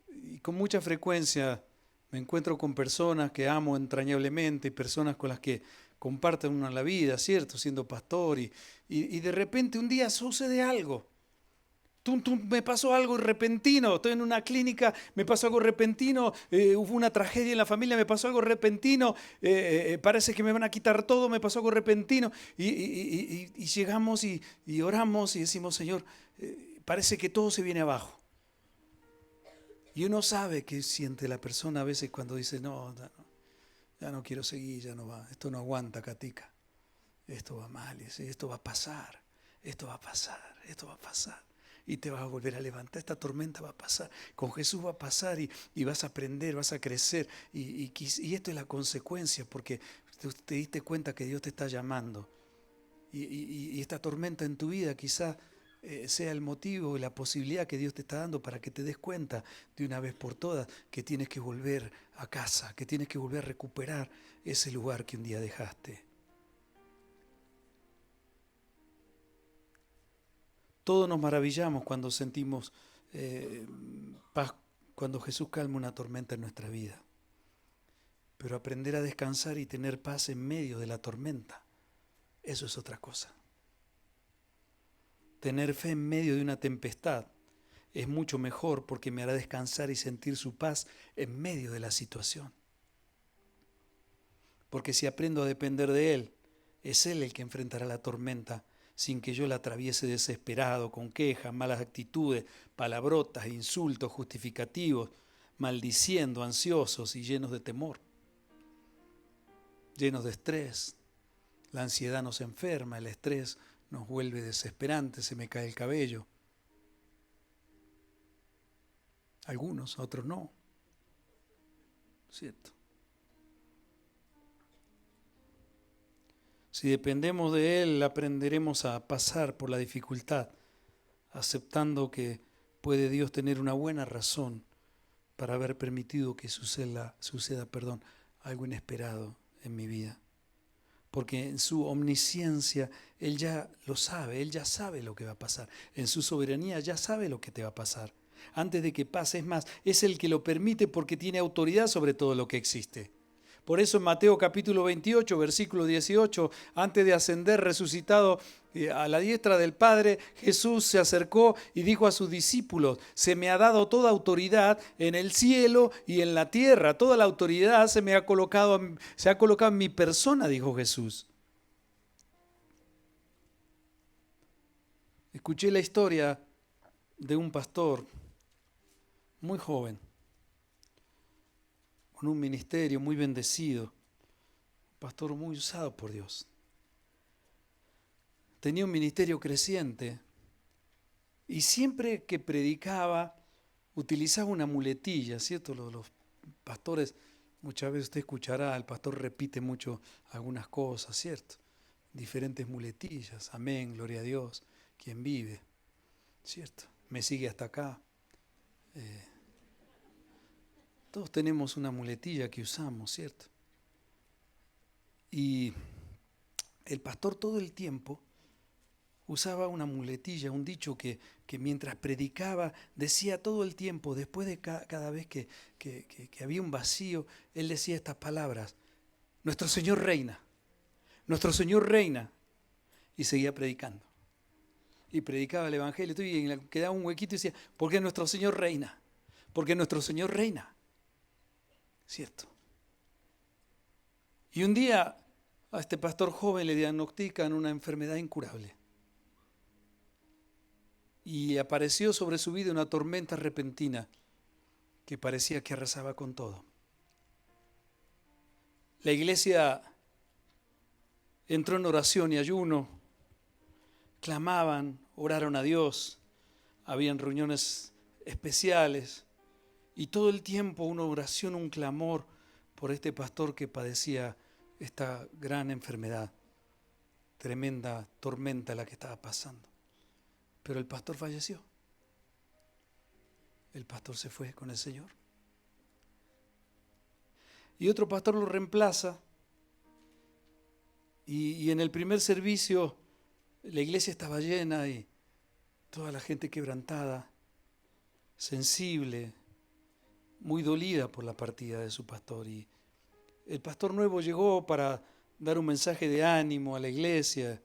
y con mucha frecuencia, me encuentro con personas que amo entrañablemente, personas con las que comparten una la vida, ¿cierto? Siendo pastor y de repente un día sucede algo. Me pasó algo repentino, estoy en una clínica, me pasó algo repentino, hubo una tragedia en la familia, me pasó algo repentino, parece que me van a quitar todo, me pasó algo repentino. Y llegamos y oramos y decimos, Señor, parece que todo se viene abajo. Y uno sabe qué siente la persona a veces cuando dice, no, ya no quiero seguir, ya no va, esto no aguanta, Katica, esto va mal, esto va a pasar, esto va a pasar, esto va a pasar. Y te vas a volver a levantar, esta tormenta va a pasar, con Jesús va a pasar y vas a aprender, vas a crecer. Y esto es la consecuencia, porque te diste cuenta que Dios te está llamando. Y esta tormenta en tu vida quizás sea el motivo y la posibilidad que Dios te está dando para que te des cuenta de una vez por todas que tienes que volver a casa, que tienes que volver a recuperar ese lugar que un día dejaste. Todos nos maravillamos cuando sentimos paz, cuando Jesús calma una tormenta en nuestra vida. Pero aprender a descansar y tener paz en medio de la tormenta, eso es otra cosa. Tener fe en medio de una tempestad es mucho mejor porque me hará descansar y sentir su paz en medio de la situación. Porque si aprendo a depender de Él, es Él el que enfrentará la tormenta sin que yo la atraviese desesperado, con quejas, malas actitudes, palabrotas, insultos, justificativos, maldiciendo, ansiosos y llenos de temor, llenos de estrés. La ansiedad nos enferma, el estrés nos vuelve desesperantes, se me cae el cabello. Algunos, a otros no. ¿Cierto? Si dependemos de Él, aprenderemos a pasar por la dificultad, aceptando que puede Dios tener una buena razón para haber permitido que suceda algo inesperado en mi vida. Porque en su omnisciencia Él ya lo sabe, Él ya sabe lo que va a pasar. En su soberanía ya sabe lo que te va a pasar. Antes de que pase, es más, es el que lo permite porque tiene autoridad sobre todo lo que existe. Por eso en Mateo capítulo 28, versículo 18, antes de ascender resucitado a la diestra del Padre, Jesús se acercó y dijo a sus discípulos: se me ha dado toda autoridad en el cielo y en la tierra. Toda la autoridad se ha colocado en mi persona, dijo Jesús. Escuché la historia de un pastor muy joven, con un ministerio muy bendecido, un pastor muy usado por Dios. Tenía un ministerio creciente y siempre que predicaba utilizaba una muletilla, ¿cierto? Los pastores, muchas veces usted escuchará, el pastor repite mucho algunas cosas, ¿cierto? Diferentes muletillas, amén, gloria a Dios, quien vive, ¿cierto? Me sigue hasta acá. Todos tenemos una muletilla que usamos, ¿cierto? Y el pastor todo el tiempo usaba una muletilla, un dicho que mientras predicaba decía todo el tiempo, después de cada vez que había un vacío, él decía estas palabras: nuestro Señor reina, nuestro Señor reina. Y seguía predicando. Y predicaba el Evangelio y quedaba un huequito y decía: porque nuestro Señor reina, porque nuestro Señor reina. ¿Cierto? Y un día a este pastor joven le diagnostican una enfermedad incurable. Y apareció sobre su vida una tormenta repentina que parecía que arrasaba con todo. La iglesia entró en oración y ayuno, clamaban, oraron a Dios, habían reuniones especiales. Y todo el tiempo una oración, un clamor por este pastor que padecía esta gran enfermedad, tremenda tormenta la que estaba pasando. Pero el pastor falleció. El pastor se fue con el Señor. Y otro pastor lo reemplaza. Y en el primer servicio la iglesia estaba llena y toda la gente quebrantada, sensible, muy dolida por la partida de su pastor. Y el pastor nuevo llegó para dar un mensaje de ánimo a la iglesia,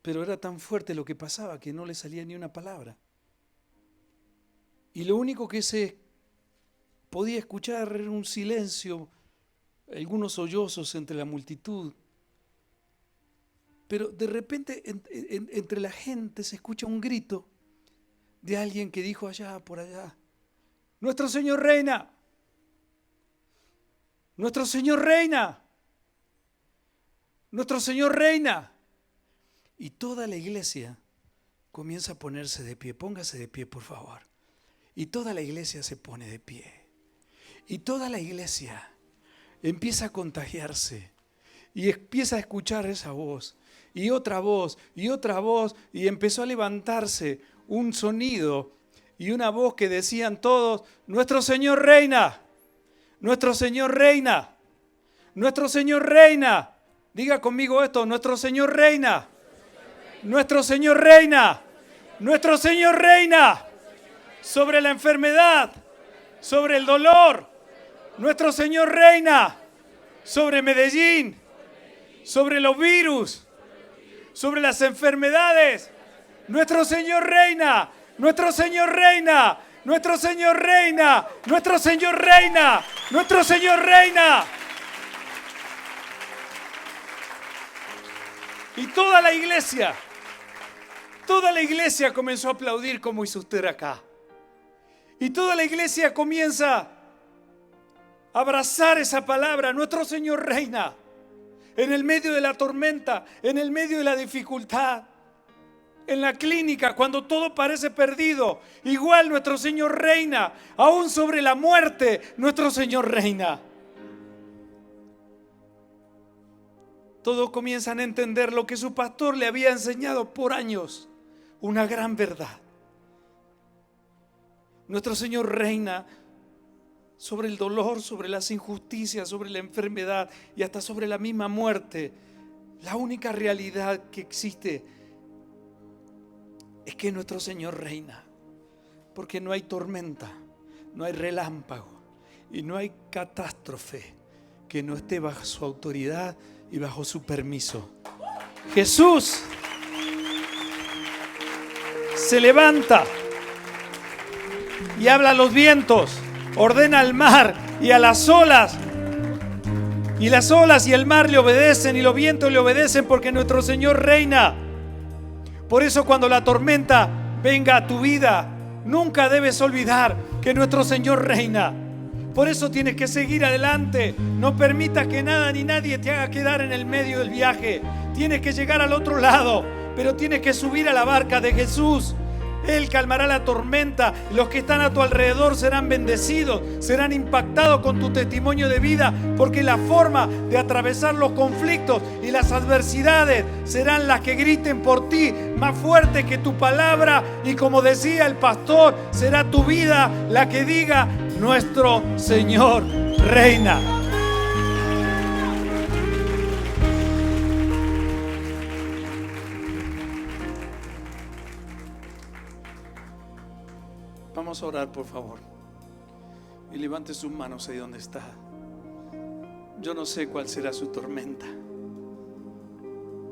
pero era tan fuerte lo que pasaba que no le salía ni una palabra. Y lo único que se podía escuchar era un silencio, algunos sollozos entre la multitud. Pero de repente entre la gente se escucha un grito de alguien que dijo allá por allá: nuestro Señor reina, nuestro Señor reina, nuestro Señor reina. Y toda la iglesia comienza a ponerse de pie. Póngase de pie, por favor. Y toda la iglesia se pone de pie. Y toda la iglesia empieza a contagiarse y empieza a escuchar esa voz y otra voz y otra voz, y empezó a levantarse un sonido y una voz que decían todos: nuestro Señor reina, nuestro Señor reina, nuestro Señor reina. Diga conmigo esto: nuestro Señor reina, nuestro Señor reina, nuestro Señor reina sobre la enfermedad, sobre el dolor. Nuestro Señor reina sobre Medellín, sobre los virus, sobre las enfermedades. Nuestro Señor reina, nuestro Señor reina, nuestro Señor reina, nuestro Señor reina, nuestro Señor reina. Y toda la iglesia Toda la iglesia comenzó a aplaudir como hizo usted acá. Y toda la iglesia comienza a abrazar esa palabra. Nuestro Señor reina. En el medio de la tormenta, en el medio de la dificultad, en la clínica, cuando todo parece perdido, igual nuestro Señor reina. Aún sobre la muerte, nuestro Señor reina. Todos comienzan a entender lo que su pastor le había enseñado por años. Una gran verdad. Nuestro Señor reina sobre el dolor, sobre las injusticias, sobre la enfermedad y hasta sobre la misma muerte. La única realidad que existe es que nuestro Señor reina, porque no hay tormenta, no hay relámpago y no hay catástrofe que no esté bajo su autoridad y bajo su permiso. Jesús se levanta y habla a los vientos, ordena al mar y a las olas, y las olas y el mar le obedecen y los vientos le obedecen, porque nuestro Señor reina. Por eso cuando la tormenta venga a tu vida, nunca debes olvidar que nuestro Señor reina. Por eso tienes que seguir adelante. No permitas que nada ni nadie te haga quedar en el medio del viaje. Tienes que llegar al otro lado, pero tienes que subir a la barca de Jesús. Él calmará la tormenta. Los que están a tu alrededor serán bendecidos, serán impactados con tu testimonio de vida, porque la forma de atravesar los conflictos y las adversidades serán las que griten por ti, más fuerte que tu palabra. Y como decía el pastor, será tu vida la que diga: nuestro Señor reina. Vamos a orar, por favor. Y levante sus manos ahí donde está. Yo no sé cuál será su tormenta.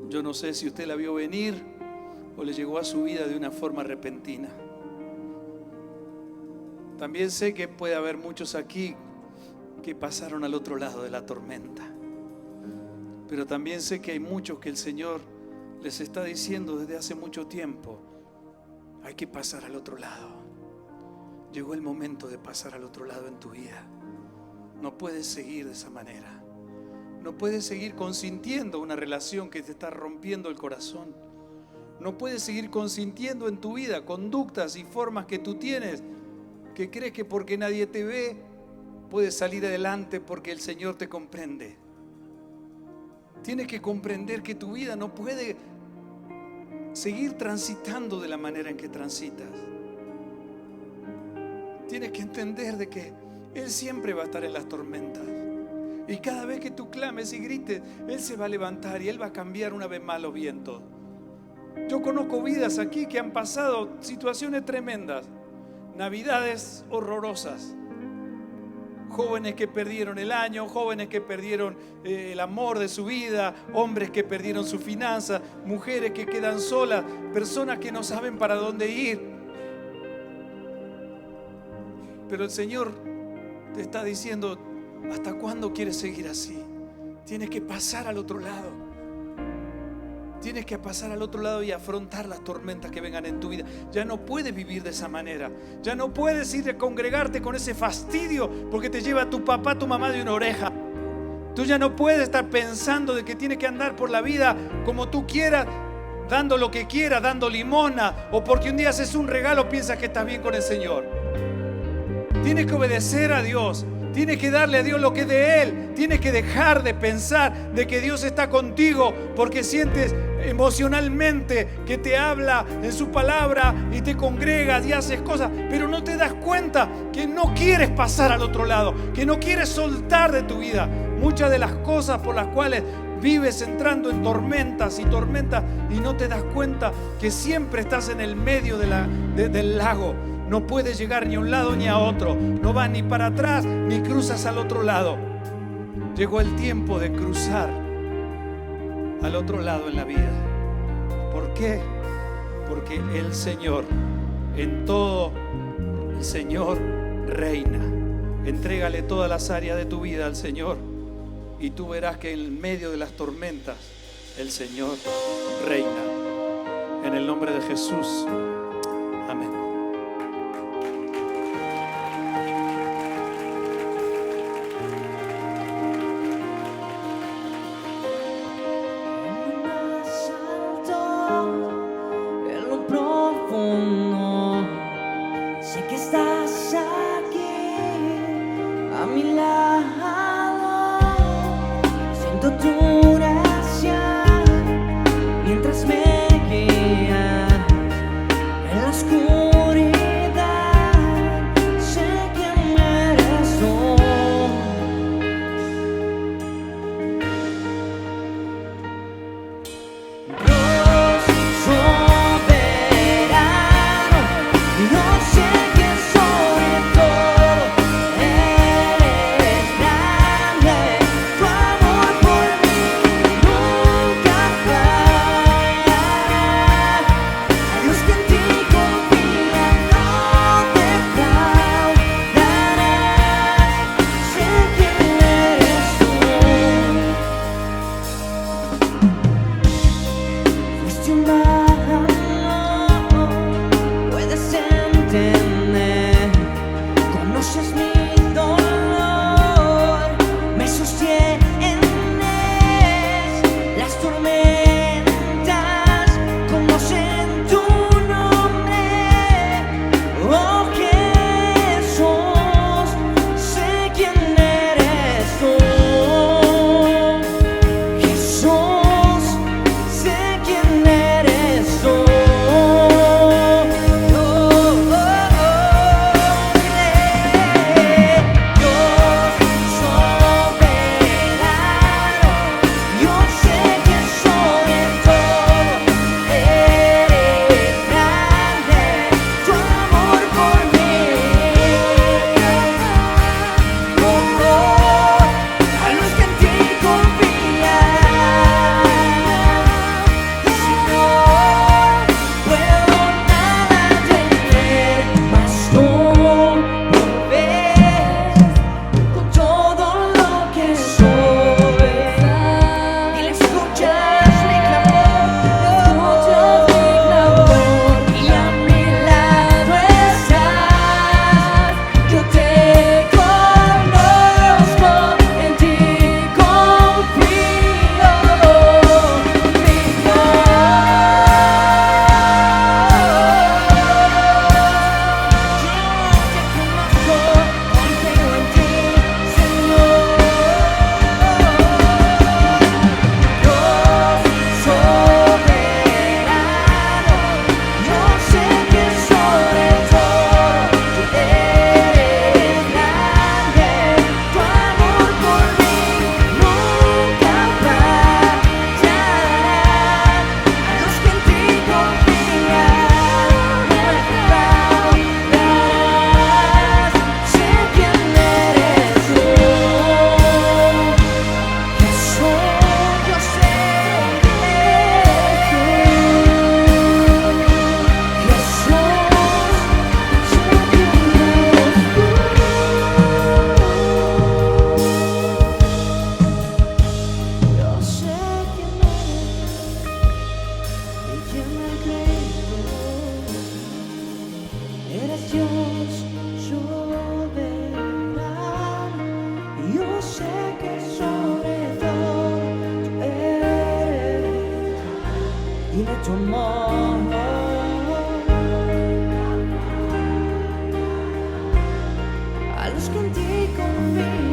Yo no sé si usted la vio venir o le llegó a su vida de una forma repentina. También sé que puede haber muchos aquí que pasaron al otro lado de la tormenta. Pero también sé que hay muchos que el Señor les está diciendo desde hace mucho tiempo: hay que pasar al otro lado. Llegó el momento de pasar al otro lado en tu vida. No puedes seguir de esa manera. No puedes seguir consintiendo una relación que te está rompiendo el corazón. No puedes seguir consintiendo en tu vida conductas y formas que tú tienes, que crees que porque nadie te ve puedes salir adelante porque el Señor te comprende. Tienes que comprender que tu vida no puede seguir transitando de la manera en que transitas. Tienes que entender de que Él siempre va a estar en las tormentas. Y cada vez que tú clames y grites, Él se va a levantar y Él va a cambiar una vez más los vientos. Yo conozco vidas aquí que han pasado situaciones tremendas, navidades horrorosas, jóvenes que perdieron el año, jóvenes que perdieron el amor de su vida, hombres que perdieron sus finanzas, mujeres que quedan solas, personas que no saben para dónde ir. Pero el Señor te está diciendo: ¿hasta cuándo quieres seguir así? Tienes que pasar al otro lado. Tienes que pasar al otro lado y afrontar las tormentas que vengan en tu vida. Ya no puedes vivir de esa manera. Ya no puedes ir a congregarte con ese fastidio porque te lleva tu papá, tu mamá de una oreja. Tú ya no puedes estar pensando de que tienes que andar por la vida como tú quieras, dando lo que quieras, dando limosna, o porque un día haces un regalo piensas que estás bien con el Señor. Tienes que obedecer a Dios. Tienes que darle a Dios lo que es de Él. Tienes que dejar de pensar de que Dios está contigo porque sientes emocionalmente que te habla en su palabra y te congregas y haces cosas, pero no te das cuenta que no quieres pasar al otro lado, que no quieres soltar de tu vida muchas de las cosas por las cuales vives entrando en tormentas y tormentas y no te das cuenta que siempre estás en el medio del lago. No puedes llegar ni a un lado ni a otro. No vas ni para atrás ni cruzas al otro lado. Llegó el tiempo de cruzar al otro lado en la vida. ¿Por qué? Porque el Señor, en todo, el Señor reina. Entrégale todas las áreas de tu vida al Señor y tú verás que en medio de las tormentas el Señor reina. en el nombre de Jesús. Amén. En lo profundo, sé que estás aquí a mi lado. Siento tu gracia mientras me guías en la oscuridad. Sé quién eres tú. Dios soberano, yo sé que sobre todo eres grande. Tu amor por mí nunca fallará. A los que en ti confían no defraudarás. Sé quién eres tú. Fuiste humano, puedes entender, conoces mi dolor, me sostienes las tormentas, conocen tu nombre, oh Jesús, sé quién eres tú. Jesús, sé quién eres tú. Dios soberano, yo sé que sobre todo eres grande. Tu amor por mí, a los que en ti confían. Señor, puedo nada tener, mas tú volvés con todo lo que soy. Y le escuchas mi clamor, y a mi lado estás. Yo te conozco, en ti confío, mi Eres Dios soberano, yo sé que sobre todo tú eres. Dile tu amor a los que en ti confían.